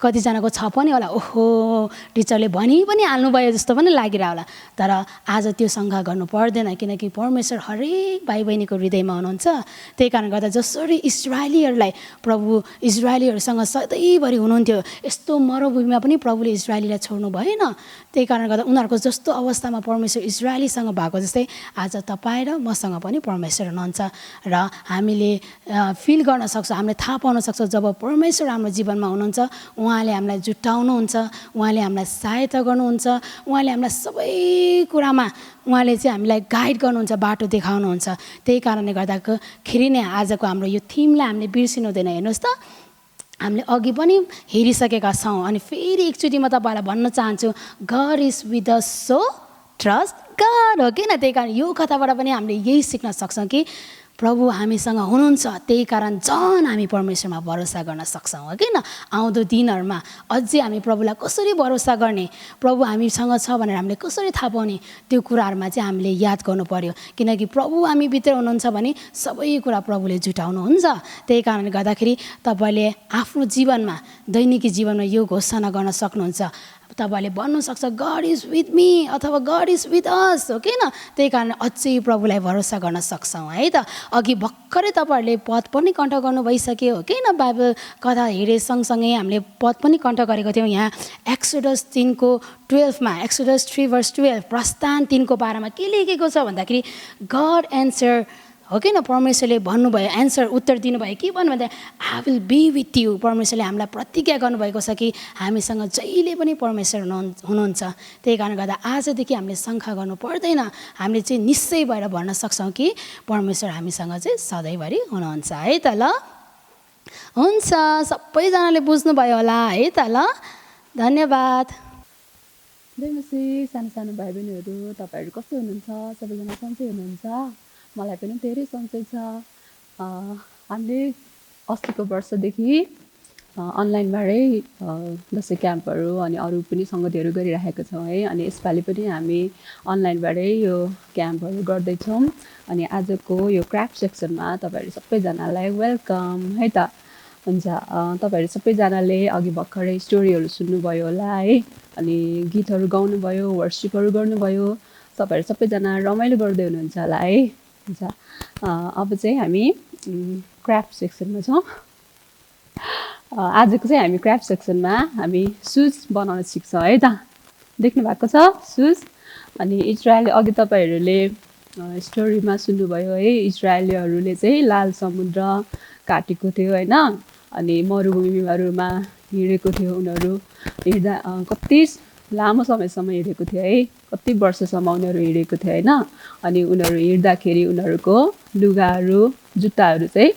कतिजनाको छ पनि होला, ओहो टिचरले भनि पनि हाल्नुभयो जस्तो पनि लागिरह होला। तर आज त्यो शङ्का गर्नु पर्दैन, किनकि परमेश्वर हरेक भाइ बहिनीको हृदयमा हुनुहुन्छ। त्यही कारणले गर्दा जसरी इजरायलीहरूलाई प्रभु इजरायलीहरूसँग सधैँभरि हुनुहुन्थ्यो, यस्तो मरुभूमिमा पनि प्रभुले इजरायलीलाई छोड्नु भएन। त्यही कारणले गर्दा उनीहरूको जस्तो अवस्थामा परमेश्वर इजरायलीसँग भएको जस्तै आज तपाईँ र मसँग पनि परमेश्वर हुनुहुन्छ। र हामीले फिल गर्न सक्छौँ, हामीले थाहा पाउन सक्छौँ, जब परमेश्वर हाम्रो जीवनमा हुनुहुन्छ, उहाँले हामीलाई जुटाउनुहुन्छ, उहाँले हामीलाई सहायता गर्नुहुन्छ, उहाँले हामीलाई सबै कुरामा उहाँले चाहिँ हामीलाई गाइड गर्नुहुन्छ, बाटो देखाउनुहुन्छ। त्यही कारणले गर्दाखेरि नै आजको हाम्रो यो थिमलाई हामीले बिर्सिनु हुँदैन। हेर्नुहोस् त, हामीले अघि पनि हेरिसकेका छौँ, अनि फेरि एकचोटि म तपाईँलाई भन्न चाहन्छु, God is with us, so trust God हो किन? त्यही कारण यो कथाबाट पनि हामीले यही सिक्न सक्छौँ कि प्रभु हामीसँग हुनुहुन्छ, त्यही कारण झन् हामी परमेश्वरमा भरोसा गर्न सक्छौँ हो किन? आउँदो दिनहरूमा अझै हामी प्रभुलाई कसरी भरोसा गर्ने, प्रभु हामीसँग छ भनेर हामीले कसरी थाहा पाउने, त्यो कुराहरूमा चाहिँ हामीले याद गर्नु पर्यो। किनकि प्रभु हामीभित्र हुनुहुन्छ भने सबै कुरा प्रभुले जुटाउनुहुन्छ। त्यही कारणले गर्दाखेरि तपाईँले आफ्नो जीवनमा, दैनिकी जीवनमा यो घोषणा गर्न सक्नुहुन्छ। तपाईँले भन्नुसक्छ गड इज विथ मी अथवा गड इज विथ अस हो किन? त्यही कारण अझै प्रभुलाई भरोसा गर्न सक्छौँ है त। अघि भर्खरै तपाईँहरूले पद पनि कण्ठ गर्नु भइसक्यो हो किन? बाइबल कथा हेरे सँगसँगै हामीले पद पनि कण्ठ गरेको थियौँ। यहाँ एक्सोडस 3:12 एक्सोडस 3:12 प्रस्थान 3:12 के लेखेको छ भन्दाखेरि गड एन्सर हो किन? परमेश्वरले भन्नुभयो, एन्सर उत्तर दिनुभयो के भन्नु भन्दा I will be with you. परमेश्वरले हामीलाई प्रतिज्ञा गर्नुभएको छ कि हामीसँग जहिले पनि परमेश्वर हुनुहुन्छ। त्यही कारणले गर्दा आजदेखि हामीले शङ्का गर्नु पर्दैन, हामीले चाहिँ निश्चय भएर भन्न सक्छौँ कि परमेश्वर हामीसँग चाहिँ सधैँभरि हुनुहुन्छ है त। ल हुन्छ, सबैजनाले बुझ्नुभयो होला है त। ल धन्यवाद। जयमसी सानो सानो भाइ बहिनीहरू, तपाईँहरू कस्तो हुनुहुन्छ? सबैजना सन्चै हुनुहुन्छ? मलाई पनि धेरै सन्चै छ। हामीले अस्तिको वर्षदेखि अनलाइनबाटै दसैँ क्याम्पहरू अनि अरू पनि सङ्गतिहरू गरिराखेका छौँ है। अनि यसपालि पनि हामी अनलाइनबाटै यो क्याम्पहरू गर्दैछौँ। अनि आजको यो क्राफ्ट सेक्सनमा तपाईँहरू सबैजनालाई वेलकम है त। हुन्छ, तपाईँहरू सबैजनाले अघि भर्खरै स्टोरीहरू सुन्नुभयो होला है, अनि गीतहरू गाउनुभयो, वर्सिपहरू गर्नुभयो, तपाईँहरू सबैजना रमाइलो गर्दै हुनुहुन्छ होला है। हुन्छ, अब चाहिँ हामी क्राफ्ट सेक्सनमा छौँ। आजको चाहिँ हामी क्राफ्ट सेक्सनमा हामी सुज बनाउन सिक्छौँ है त। देख्नु भएको छ सुज। अनि इजरायल अघि तपाईँहरूले स्टोरीमा सुन्नुभयो है, इजरायलीहरूले चाहिँ लाल समुद्र काटेको थियो होइन, अनि मरुभूमिहरूमा हिँडेको थियो। उनीहरू हिँड्दा कति लामो समयसम्म हिँडेको थियो है, कति वर्षसम्म उनीहरू हिँडेको थियो होइन। अनि उनीहरू हिँड्दाखेरि उनीहरूको लुगाहरू जुत्ताहरू चाहिँ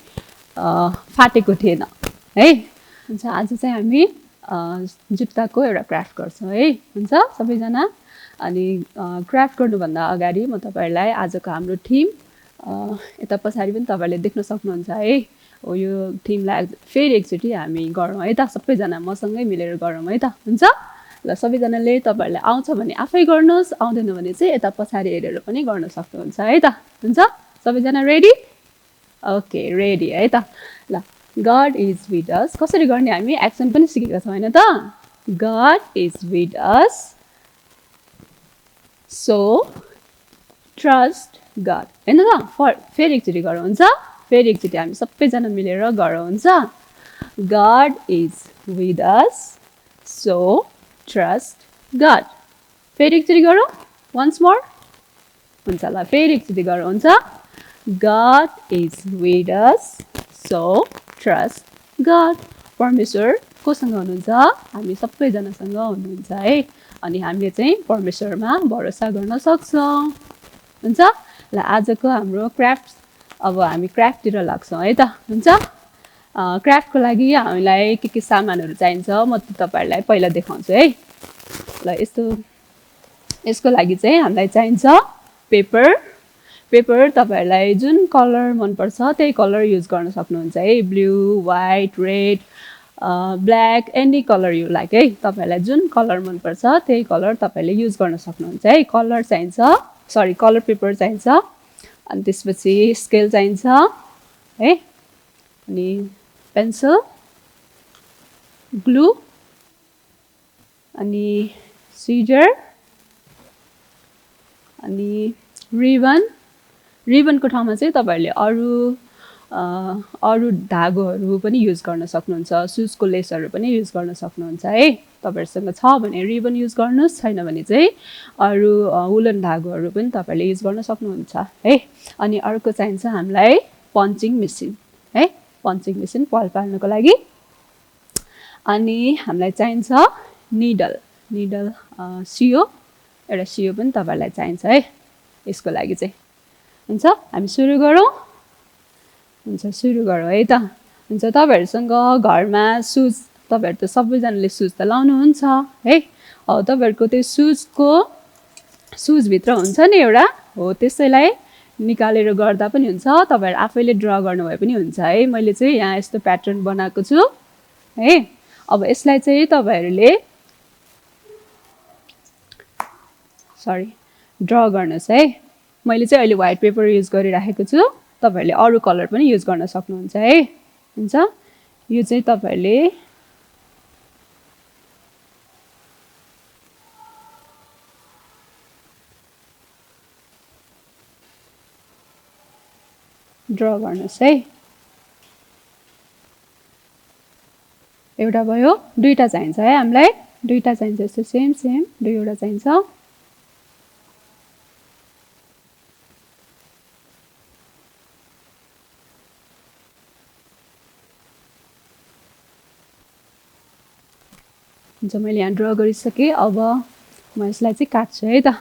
फाटेको थिएन है। हुन्छ, आज चाहिँ हामी जुत्ताको एउटा क्राफ्ट गर्छौँ है। हुन्छ सबैजना। अनि क्राफ्ट गर्नुभन्दा अगाडि म तपाईँहरूलाई आजको हाम्रो थिम यता पछाडि पनि तपाईँहरूले देख्न सक्नुहुन्छ है। यो थिमलाई फेरि एकचोटि हामी गरौँ है त, सबैजना मसँगै मिलेर गरौँ है त। हुन्छ ल, सबैजनाले तपाईँहरूलाई आउँछ भने आफै गर्नुहोस्, आउँदैन भने चाहिँ यता पछाडि हेरेर पनि गर्न सक्नुहुन्छ है त। हुन्छ, सबैजना रेडी? ओके, रेडी है त। ल, गड इज विथ अस कसरी गर्ने हामी एक्सन पनि सिकेका छौँ होइन त। God is with us, so trust God होइन त। फेरि एकचोटि गरौँ। हुन्छ, फेरि एकचोटि हामी सबैजना मिलेर गरौँ। हुन्छ, God is with us, so trust God. फेरि एकचोटि गरौँ once more. हुन्छ ल फेरि एकचोटि गरौँ हुन्छ. God is with us, so trust God. परमेश्वर कोसँग हुनुहुन्छ? हामी सबैजनासँग हुनुहुन्छ है. अनि हामीले चाहिँ परमेश्वरमा भरोसा गर्न सक्छौँ. हुन्छ ल आजको हाम्रो क्राफ्ट अब हामी क्राफ्टतिर लाग्छौँ है त. हुन्छ क्राफ्टको लागि हामीलाई के सामानहरू चाहिन्छ म तपाईँहरूलाई पहिला देखाउँछु है. ल यसको लागि चाहिँ हामीलाई चाहिन्छ पेपर तपाईँहरूलाई जुन कलर मनपर्छ त्यही कलर युज गर्न सक्नुहुन्छ है. Blue, white, red, black, any colour you like है. तपाईँहरूलाई जुन कलर मनपर्छ त्यही कलर तपाईँले युज गर्न सक्नुहुन्छ है. कलर पेपर चाहिन्छ. अनि त्यसपछि स्केल चाहिन्छ है. अनि पेन्सिल, ग्लु, अनि सिजर, अनि रिबनको ठाउँमा चाहिँ तपाईँहरूले अरू धागोहरू पनि युज गर्न सक्नुहुन्छ. सुजको लेसहरू पनि युज गर्न सक्नुहुन्छ है. तपाईँहरूसँग छ भने रिबन युज गर्नुहोस्, छैन भने चाहिँ अरू वुलन धागोहरू पनि तपाईँहरूले युज गर्न सक्नुहुन्छ है. अनि अर्को चाहिन्छ हामीलाई पन्चिङ मेसिन है. पन्चिङ मेसिन पल पाल्नको लागि. अनि हामीलाई चाहिन्छ निडल सियो. एउटा सियो पनि तपाईँहरूलाई चाहिन्छ है यसको लागि चाहिँ. हुन्छ हामी सुरु गरौँ है त. हुन्छ तपाईँहरूसँग घरमा सुज, तपाईँहरू त सबैजनाले सुज त लाउनुहुन्छ है. अब तपाईँहरूको त्यो सुजभित्र हुन्छ नि एउटा हो, त्यसैलाई निकालेर गर्दा पनि हुन्छ. तपाईँहरू आफैले ड्र गर्नुभए पनि हुन्छ है. मैले चाहिँ यहाँ यस्तो प्याटर्न बनाएको छु है. अब यसलाई चाहिँ तपाईँहरूले ड्र गर्नुहोस् है. मैले चाहिँ अहिले व्हाइट पेपर युज गरिराखेको छु. तपाईँहरूले अरू कलर पनि युज गर्न सक्नुहुन्छ है. हुन्छ यो चाहिँ तपाईँहरूले ड्र गर्नुहोस् है. एउटा भयो, दुईवटा चाहिन्छ है हामीलाई. दुईवटा चाहिन्छ यस्तो सेम दुईवटा चाहिन्छ. हुन्छ मैले यहाँ ड्र गरिसकेँ. अब म यसलाई चाहिँ काट्छु है त.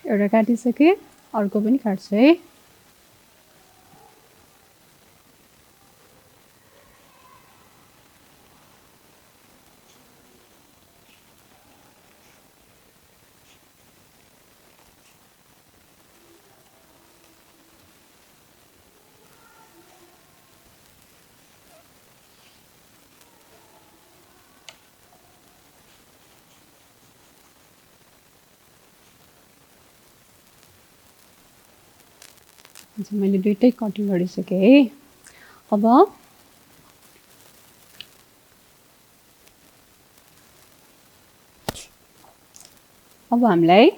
एउटा काटिसकेँ, अर्को पनि काट्छु है. मैले दुईटै कटिङ गरिसकेँ है. अब हामीलाई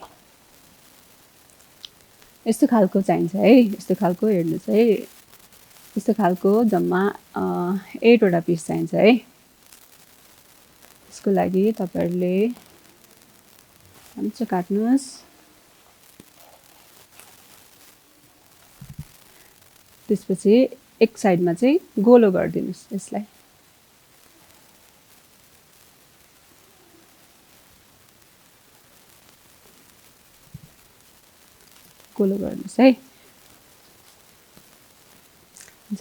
यस्तो खालको चाहिन्छ है. यस्तो खालको हेर्नुहोस् है. यस्तो खालको जम्मा 8 वटा पिस चाहिन्छ है. यसको लागि तपाईँहरूले हुन्छ काट्नुहोस्. त्यसपछि एक साइडमा चाहिँ गोलो गरिदिनुस्. यसलाई गोलो गर्नुहोस् है.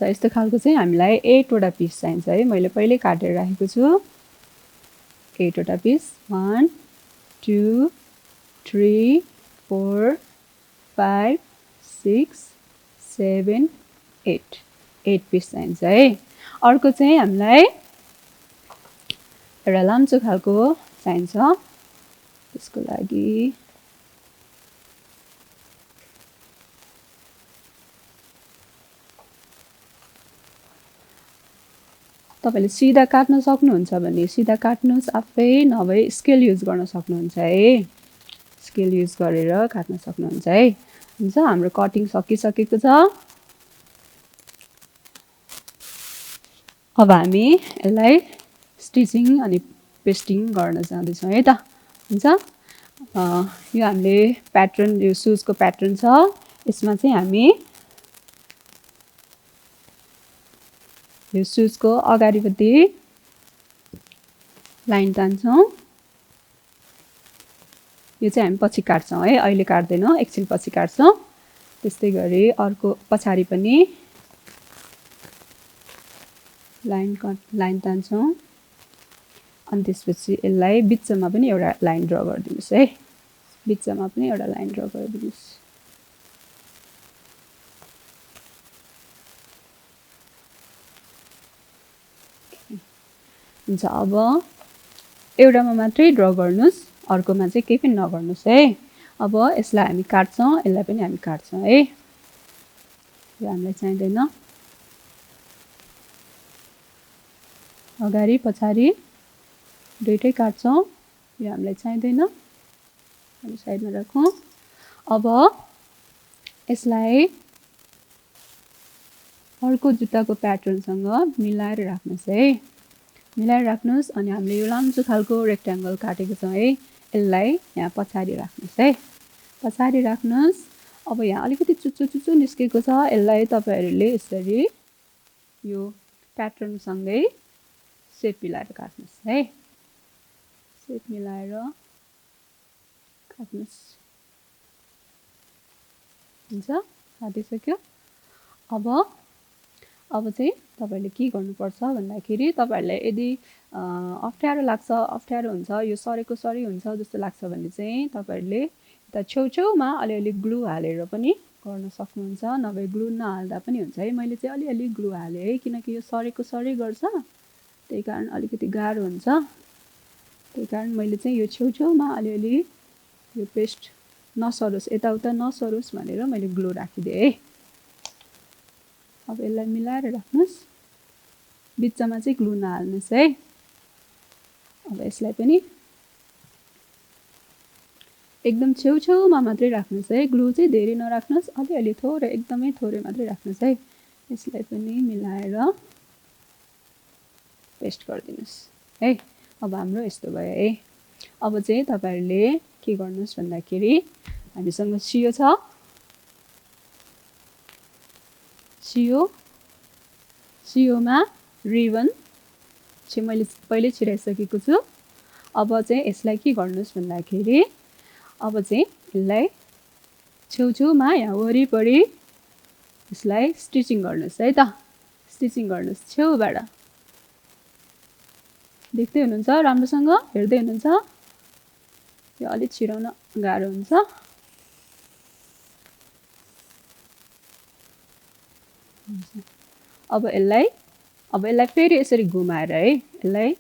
यस्तो खालको चाहिँ हामीलाई 8 वटा पिस चाहिन्छ है. मैले पहिल्यै काटेर राखेको छु 8 वटा पिस. 1 2 3 4 5 6 7 8 8 पिस चाहिन्छ है। अर्को चाहिँ हामीलाई एउटा लाम्चो खालको चाहिन्छ। त्यसको लागि तपाईले सिधा काट्न सक्नुहुन्छ भने सिधा काट्नुस्, आफै नभए स्केल युज गर्न सक्नुहुन्छ है। स्केल युज गरेर काट्न सक्नुहुन्छ है। हुन्छ, हाम्रो कटिङ सकिसकेको छ। अब हामी यसलाई स्टिचिङ अनि पेस्टिङ गर्न जाँदैछौँ है त। हुन्छ, यो हामीले प्याटर्न, यो सुजको प्याटर्न छ। यसमा चाहिँ हामी यो सुजको अगाडिपट्टि लाइन तान्छौँ। यो चाहिँ हामी पछि काट्छौँ है, अहिले काट्दैनौँ, एकछिन पछि काट्छौँ। त्यस्तै गरी अर्को पछाडि पनि लाइन तान्छौँ। अनि त्यसपछि यसलाई बिचमा पनि एउटा लाइन ड्र गरिदिनुहोस् है। बिचमा पनि एउटा लाइन ड्र गरिदिनुहोस्। हुन्छ, अब एउटामा मात्रै ड्र गर्नुहोस्, अर्कोमा चाहिँ केही पनि नगर्नुहोस् है। अब यसलाई हामी काट्छौँ, यसलाई पनि हामी काट्छौँ है। यो हामीलाई चाहिँदैन। अगाडि पछाडि दुइटै काट्छौँ। यो हामीलाई चाहिँदैन, हामी साइडमा राखौँ। अब यसलाई अर्को जुत्ताको प्याटर्नसँग मिलाएर राख्नुहोस् है। मिलाएर राख्नुहोस्। अनि हामीले यो लाम्चो खालको रेक्ट्याङ्गल काटेको छौँ है, यसलाई यहाँ पछाडि राख्नुहोस् है। पछाडि राख्नुहोस्। अब यहाँ अलिकति चुच्चो निस्केको छ, यसलाई तपाईँहरूले यसरी यो प्याटर्नसँगै सेप मिलाएर काट्नुहोस् है। सेप मिलाएर काट्नुहोस्। हुन्छ, काटिसक्यो। अब चाहिँ तपाईँहरूले के गर्नुपर्छ भन्दाखेरि तपाईँहरूलाई यदि अप्ठ्यारो लाग्छ, अप्ठ्यारो हुन्छ, यो सरेको सरी हुन्छ जस्तो लाग्छ भने चाहिँ तपाईँहरूले यता छेउछेउमा अलिअलि ग्लु हालेर पनि गर्न सक्नुहुन्छ, नभए ग्लु नहाल्दा पनि हुन्छ है। मैले चाहिँ अलिअलि ग्लु हालेँ है, किनकि यो सरेको सरी गर्छ, त्यही कारण अलिकति गाह्रो हुन्छ। त्यही कारण मैले चाहिँ यो छेउछेउमा अलिअलि यो पेस्ट नसरोस्, यताउता नसरोस् भनेर मैले ग्लु राखिदिएँ है। अब यसलाई मिलाएर राख्नुहोस्। बिचमा चाहिँ ग्लु नहाल्नुहोस् है। अब यसलाई पनि एकदम छेउछेउमा मात्रै राख्नुहोस् है। ग्लु चाहिँ धेरै नराख्नुहोस्, अलिअलि थोरै, एकदमै थोरै मात्रै राख्नुहोस् है। यसलाई पनि मिलाएर पेस्ट गरिदिनुहोस् है। अब हाम्रो यस्तो भयो है। अब चाहिँ तपाईँहरूले के गर्नुहोस् भन्दाखेरि हामीसँग सियो छ। सियोमा रिबन चाहिँ मैले पहिल्यै छिराइसकेको छु। अब चाहिँ यसलाई के गर्नुहोस् भन्दाखेरि अब चाहिँ यसलाई छेउछेउमा यहाँ वरिपरि यसलाई स्टिचिङ गर्नुहोस् है त। स्टिचिङ गर्नुहोस् छेउबाट। देख्दै हुनुहुन्छ राम्रोसँग, हेर्दै हुनुहुन्छ। यो अलिक छिराउन गाह्रो हुन्छ। अब यसलाई फेरि यसरी घुमाएर है, यसलाई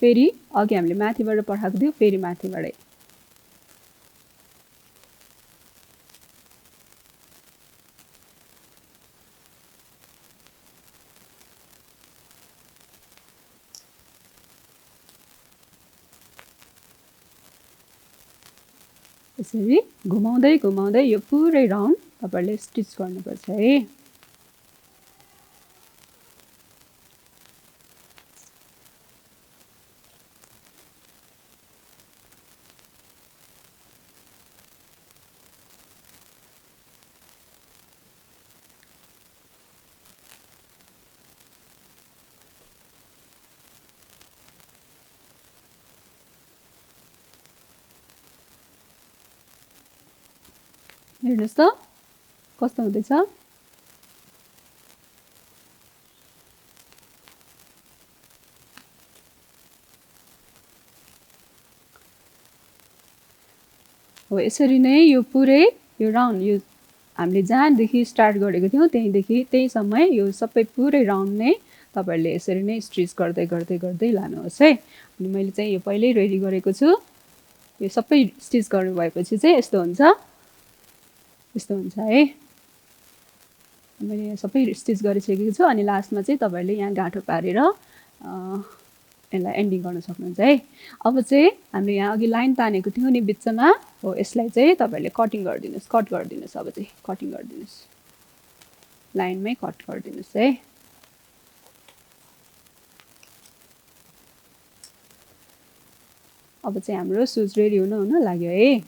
फेरि अघि हामीले माथिबाट पठाएको थियो, फेरि माथिबाटै यसरी घुमाउँदै घुमाउँदै यो पुरै राउन्ड तपाईले स्टिच गर्नुपर्छ है। हेर्नुहोस् त कस्तो हुँदैछ। हो यसरी नै यो पुरै यो राउन्ड यो हामीले जहाँदेखि स्टार्ट गरेको थियौँ त्यहीसम्म यो सबै पुरै राउन्ड नै तपाईँहरूले यसरी नै स्टिच गर्दै गर्दै गर्दै लानुहोस् है। अनि मैले चाहिँ यो पहिल्यै रेडी गरेको छु। यो सबै स्टिच गर्नुभएपछि चाहिँ यस्तो हुन्छ है। मैले यहाँ सबै स्टिच गरिसकेको छु। अनि लास्टमा चाहिँ तपाईँहरूले यहाँ गाँठो पारेर यसलाई एन्डिङ गर्न सक्नुहुन्छ है। अब चाहिँ हामीले यहाँ अघि लाइन तानेको थियौँ नि बिचमा, हो यसलाई चाहिँ तपाईँहरूले कट गरिदिनुहोस्। अब चाहिँ कटिङ गरिदिनुहोस्, लाइनमै कट गरिदिनुहोस् है। अब चाहिँ हाम्रो सुज रेडी हुन लाग्यो है।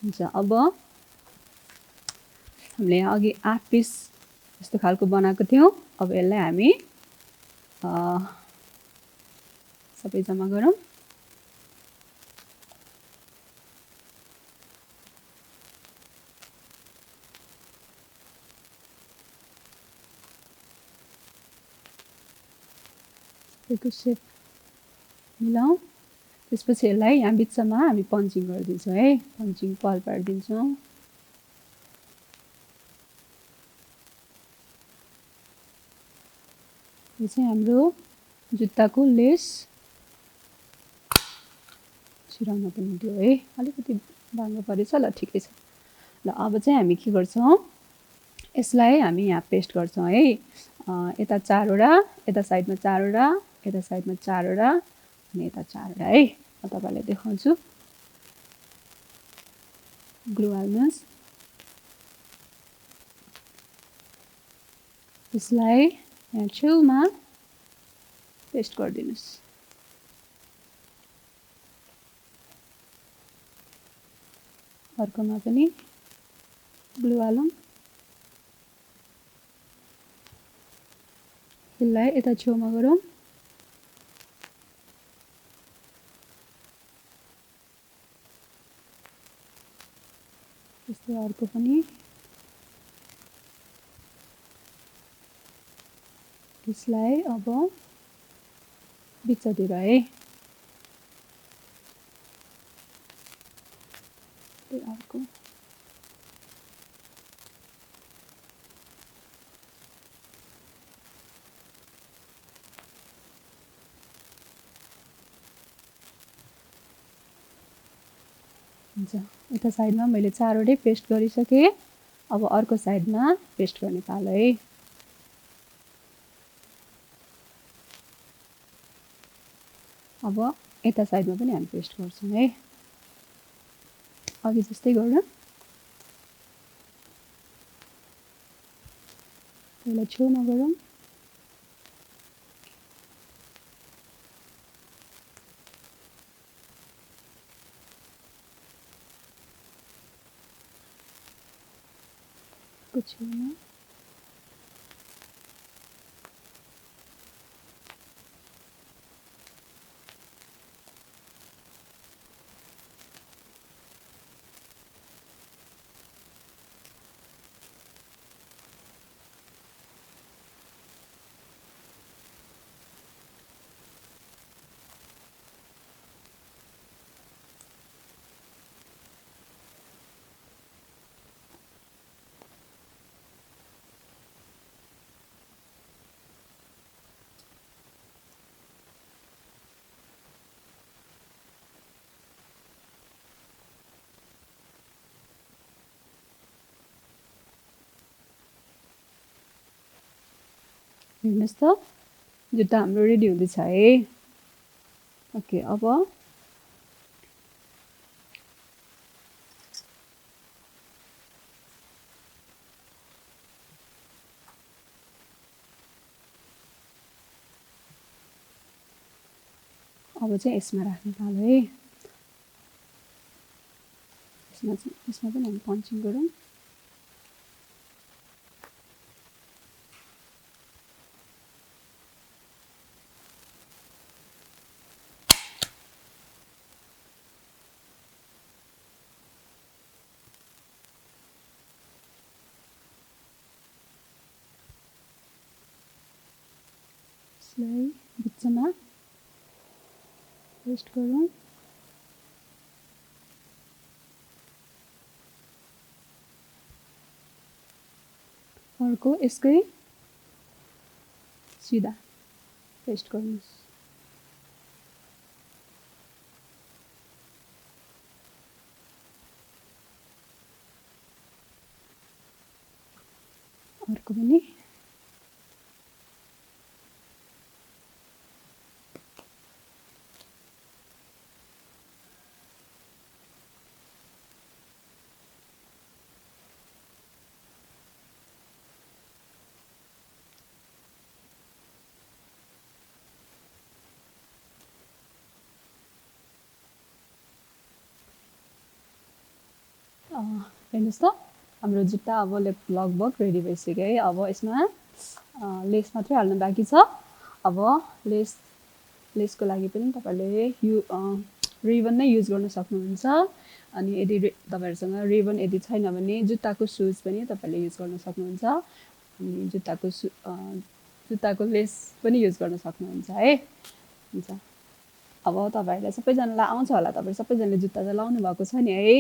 हुन्छ, अब हामीले यहाँ अघि 8 पिस यस्तो खालको बनाएको थियौँ। अब यसलाई हामी सबै जम्मा गरौँ। यसको सेप मिलाउँ। त्यसपछि यसलाई यहाँ बिचमा हामी पन्चिङ गरिदिन्छौँ है। पन्चिङ पाल पारिदिन्छौँ। यो चाहिँ हाम्रो जुत्ताको लेस छिराउन पनि दियो है। अलिकति बाङ्गो परेछ, ल ठिकै छ। ल अब चाहिँ हामी के गर्छौँ, यसलाई हामी यहाँ पेस्ट गर्छौँ है। यता 4वटा, यता साइडमा 4वटा, यता साइडमा 4वटा अनि यता 4वटा है। म तपाईँलाई देखाउँछु। ग्लु हाल्नुहोस्। यसलाई यहाँ छेउमा पेस्ट गरिदिनुहोस्। अर्कोमा पनि ग्लु हालौँ। यसलाई यता छेउमा गरौँ। त्यस्तै अर्को पनि। यसलाई अब बिचतिर है। अर्को हुन्छ। यता साइडमा मैले 4वटै पेस्ट गरिसकेँ। अब अर्को साइडमा पेस्ट गर्ने पालो है। अब यता साइडमा पनि हामी पेस्ट गर्छौँ है। अघि जस्तै गरौँ। यसलाई छेउमा गरौँ। छेउमा हेर्नुहोस् त, जुत्ता हाम्रो रेडी हुँदैछ है। ओके, अब चाहिँ यसमा राख्ने पालो है। यसमा पनि हामी पन्चिङ गरौँ। यसलाई बिचमा पेस्ट गरौँ। अर्को यसकै सिधा पेस्ट गर्नुहोस्। अर्को पनि हेर्नुहोस् त हाम्रो जुत्ता अब लगभग रेडी भइसक्यो है। अब यसमा लेस मात्रै हाल्नु बाँकी छ। अब लेसको लागि पनि तपाईँहरूले रिबन नै युज गर्न सक्नुहुन्छ। अनि यदि तपाईँहरूसँग रिबन यदि छैन भने जुत्ताको सुज पनि तपाईँहरूले युज गर्न सक्नुहुन्छ। अनि जुत्ताको लेस पनि युज गर्न सक्नुहुन्छ है। हुन्छ अब तपाईँहरूलाई सबैजनालाई आउँछ होला, तपाईँहरू सबैजनाले जुत्ता त लाउनु भएको छ नि है।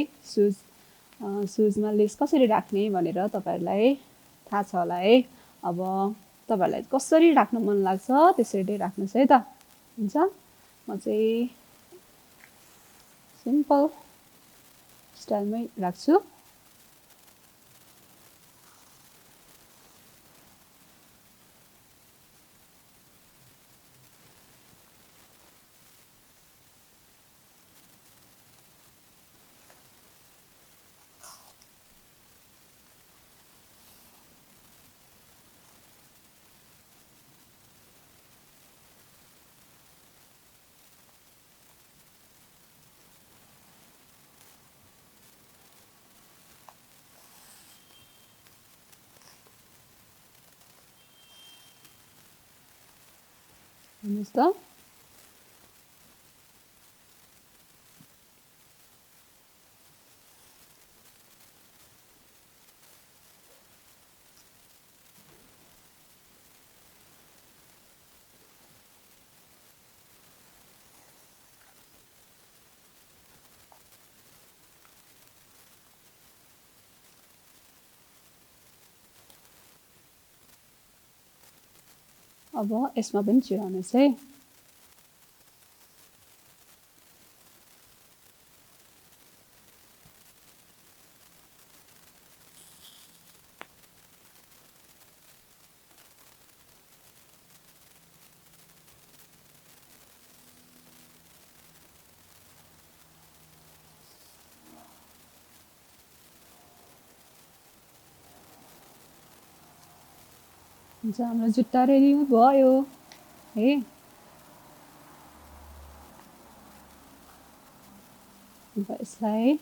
सुजमा लेस कसरी राख्ने भनेर तपाईँहरूलाई थाहा छ होला है। अब तपाईँहरूलाई कसरी राख्न मन लाग्छ त्यसरी नै राख्नुहोस् है त। हुन्छ म चाहिँ सिम्पल स्टाइलमै राख्छु। हेर्नुहोस् त अब यसमा पनि चिराउनुहोस् है। हुन्छ हाम्रो जुत्ता रेडी भयो है। अब यसलाई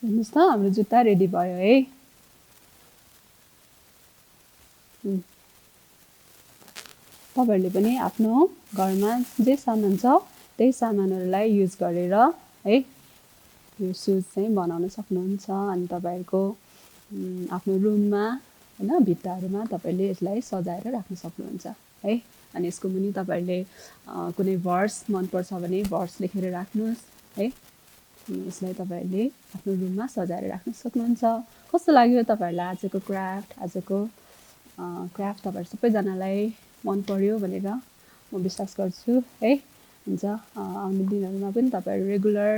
हेर्नुहोस् त हाम्रो जुत्ता रेडी भयो है। तपाईँहरूले पनि आफ्नो घरमा जे सामान छ त्यही सामानहरूलाई युज गरेर है यो सुज चाहिँ बनाउन सक्नुहुन्छ। अनि तपाईँहरूको आफ्नो रुममा होइन भित्ताहरूमा तपाईँले यसलाई सजाएर राख्न सक्नुहुन्छ है। अनि यसको मुनि तपाईँहरूले कुनै भर्स मनपर्छ भने भर्स लेखेर राख्नुहोस् है। यसलाई तपाईँहरूले आफ्नो रुममा सजाएर राख्न सक्नुहुन्छ। कस्तो लाग्यो तपाईँहरूलाई आजको आजको क्राफ्ट तपाईँहरू सबैजनालाई मन पर्यो भनेर म विश्वास गर्छु है। हुन्छ आउने दिनहरूमा पनि तपाईँहरू रेगुलर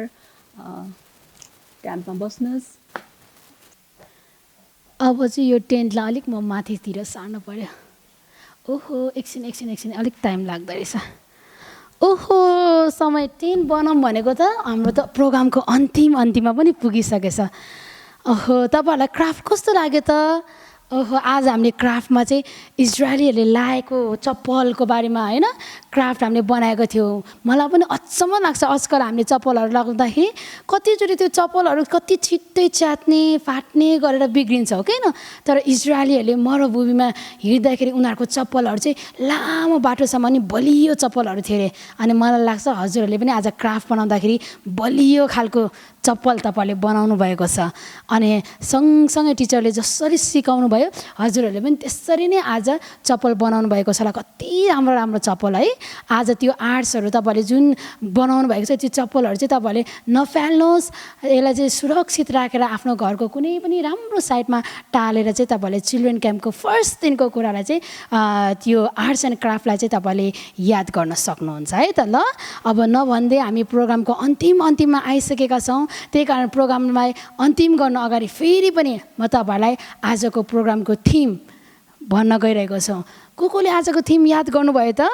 क्याम्पमा बस्नुहोस्। अब चाहिँ यो टेन्टलाई अलिक म माथितिर सार्नु पर्यो। ओहो एकछिन अलिक टाइम लाग्दो रहेछ। ओहो समय टेन्ट बनाऊँ भनेको त हाम्रो त प्रोग्रामको अन्तिममा पनि पुगिसकेछ। ओहो तपाईँहरूलाई क्राफ्ट कस्तो लाग्यो त? ओहो आज हामीले क्राफ्टमा चाहिँ इजरायलीहरूले लाएको चप्पलको बारेमा होइन क्राफ्ट हामीले बनाएको थियौँ। मलाई पनि अचम्म लाग्छ आजकल हामीले चप्पलहरू लगाउँदाखेरि कतिचोटि त्यो चप्पलहरू कति छिट्टै च्यात्ने फाट्ने गरेर बिग्रिन्छ हो किन। तर इजरायलीहरूले मरुभूमिमा हिँड्दाखेरि उनीहरूको चप्पलहरू चाहिँ लामो बाटोसम्म नि बलियो चप्पलहरू थियो अरे। अनि मलाई लाग्छ हजुरहरूले पनि आज क्राफ्ट बनाउँदाखेरि बलियो खालको चप्पल तपाईँहरूले बनाउनु भएको छ। अनि सँगसँगै टिचरले जसरी सिकाउनु भयो हजुरहरूले पनि त्यसरी नै आज चप्पल बनाउनु भएको छ। कति राम्रो राम्रो चप्पल है। आज त्यो आर्ट्सहरू तपाईँले जुन बनाउनु भएको छ त्यो चप्पलहरू चाहिँ तपाईँहरूले नफाल्नुहोस्, यसलाई चाहिँ सुरक्षित राखेर आफ्नो घरको कुनै पनि राम्रो साइडमा टालेर चाहिँ तपाईँहरूले चिल्ड्रेन क्याम्पको फर्स्ट दिनको कुरालाई चाहिँ त्यो आर्ट्स एन्ड क्राफ्टलाई चाहिँ तपाईँले याद गर्न सक्नुहुन्छ है त। ल अब नभन्दै हामी प्रोग्रामको अन्तिममा आइसकेका छौँ। त्यही कारण प्रोग्रामलाई अन्तिम गर्नु अगाडि फेरि पनि म तपाईँहरूलाई आजको प्रोग्रामको थिम भन्न गइरहेको छु। कसले आजको थिम याद गर्नुभयो त?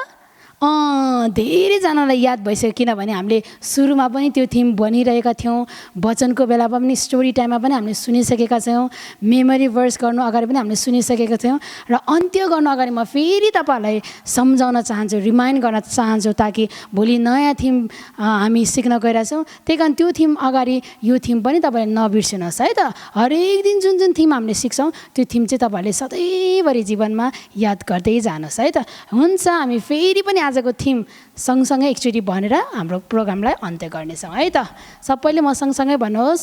धेरैजनालाई याद भइसक्यो किनभने हामीले सुरुमा पनि त्यो थिम भनिरहेका थियौँ, वचनको बेलामा पनि स्टोरी टाइममा पनि हामीले सुनिसकेका छौँ, मेमोरी भर्स गर्नु अगाडि पनि हामीले सुनिसकेका थियौँ र अन्त्य गर्नु अगाडि म फेरि तपाईँहरूलाई सम्झाउन चाहन्छु, रिमाइन्ड गर्न चाहन्छु ताकि भोलि नयाँ थिम हामी सिक्न गइरहेछौँ। त्यही कारण त्यो थिम अगाडि यो थिम पनि तपाईँले नबिर्सिनुहोस् है त। हरेक दिन जुन जुन थिम हामीले सिक्छौँ त्यो थिम चाहिँ तपाईँहरूले सधैँभरि जीवनमा याद गर्दै जानुहोस् है त। हुन्छ हामी फेरि पनि आजको थिम सँगसँगै एकचोटि भनेर हाम्रो प्रोग्रामलाई अन्त्य गर्नेछौँ है त। सबैले म सँगसँगै भन्नुहोस्,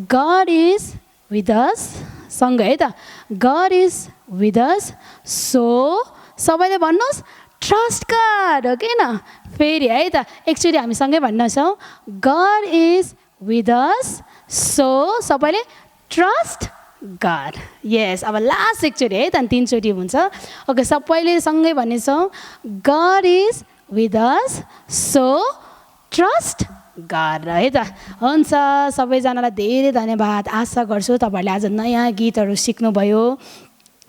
गड इज विथ अस, सँगै है त। God is with us, so सबैले भन्नुहोस् ट्रस्ट गड हो कि न। फेरि है त एकचोटि हामी सँगै भन्नेछौँ, God is with us, so सबैले ट्रस्ट गड। यस, अब लास्ट एकचोटि है त, तीनचोटि हुन्छ। ओके सबैले सँगै भन्नेछौँ, God is with us, so trust God है त। हुन्छ सबैजनालाई धेरै धन्यवाद। आशा गर्छु तपाईँहरूले आज नयाँ गीतहरू सिक्नुभयो,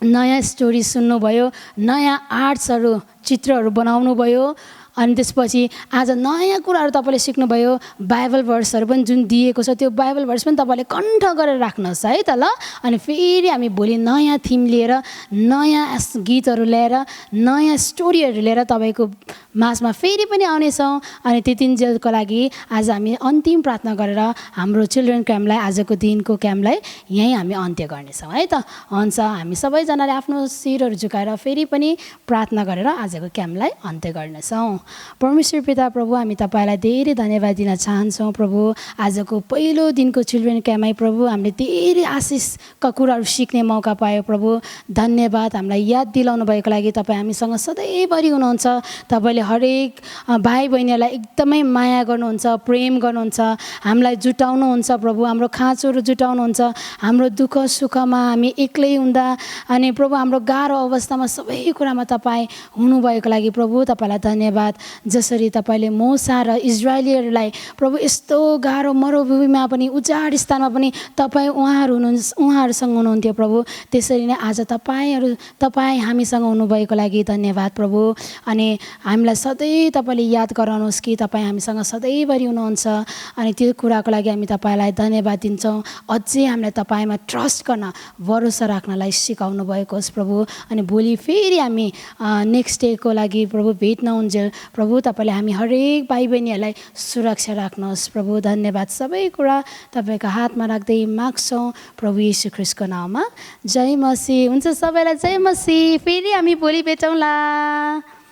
नयाँ स्टोरी सुन्नुभयो, नयाँ आर्ट्सहरू चित्रहरू बनाउनु भयो। अनि त्यसपछि आज नयाँ कुराहरू तपाईँले सिक्नुभयो। बाइबल भर्सहरू पनि जुन दिएको छ त्यो बाइबल भर्स पनि तपाईँले कण्ठ गरेर राख्नुहोस् है त। ल अनि फेरि हामी भोलि नयाँ थिम लिएर, नयाँ गीतहरू ल्याएर, नयाँ स्टोरीहरू लिएर तपाईँको माझमा फेरि पनि आउनेछौँ। अनि त्यतिन्जेलको लागि आज हामी अन्तिम प्रार्थना गरेर हाम्रो चिल्ड्रेन क्याम्पलाई, आजको दिनको क्याम्पलाई यहीँ हामी अन्त्य गर्नेछौँ है त। हुन्छ हामी सबैजनाले आफ्नो शिरहरू झुकाएर फेरि पनि प्रार्थना गरेर आजको क्याम्पलाई अन्त्य गर्नेछौँ। परमेश्वर पिता प्रभु, हामी तपाईँलाई धेरै धन्यवाद दिन चाहन्छौँ प्रभु। आजको पहिलो दिनको चिल्ड्रेन क्याम्पमै प्रभु हामीले धेरै आशिषका कुराहरू सिक्ने मौका पायौँ प्रभु। धन्यवाद हामीलाई याद दिलाउनु भएको लागि। तपाईँ हामीसँग सधैँभरि हुनुहुन्छ। तपाईँले हरेक भाइ बहिनीहरूलाई एकदमै माया गर्नुहुन्छ, प्रेम गर्नुहुन्छ, हामीलाई जुटाउनुहुन्छ प्रभु, हाम्रो खाँचोहरू जुटाउनुहुन्छ, हाम्रो दुःख सुखमा हामी एक्लै हुँदा अनि प्रभु हाम्रो गाह्रो अवस्थामा सबै कुरामा तपाईँ हुनुभएको लागि प्रभु तपाईँलाई धन्यवाद। जसरी तपाईँले मूसा र इजरायलीहरूलाई प्रभु यस्तो गाह्रो मरुभूमिमा पनि, उजाड स्थानमा पनि तपाईँ उहाँहरूसँग हुनुहुन्थ्यो प्रभु, त्यसरी नै आज तपाईँ हामीसँग हुनुभएको लागि धन्यवाद प्रभु। अनि हामीलाई सधैँ तपाईँले याद गराउनुहोस् कि तपाईँ हामीसँग सधैँभरि हुनुहुन्छ। अनि त्यो कुराको लागि हामी तपाईँलाई धन्यवाद दिन्छौँ। अझै हामीलाई तपाईँमा ट्रस्ट गर्न, भरोसा राख्नलाई सिकाउनु भएको होस् प्रभु। अनि भोलि फेरि हामी नेक्स्ट डेको लागि प्रभु भेट नहुन्जेल प्रभु तपाईँले हामी हरेक भाइ बहिनीहरूलाई सुरक्षा राख्नुहोस् प्रभु। धन्यवाद सबै कुरा तपाईँको हातमा राख्दै माग्छौँ प्रभु यीशु ख्रीष्टको नाममा। जय मसीह। हुन्छ सबैलाई जय मसीह। फेरि हामी भोलि भेटौँला।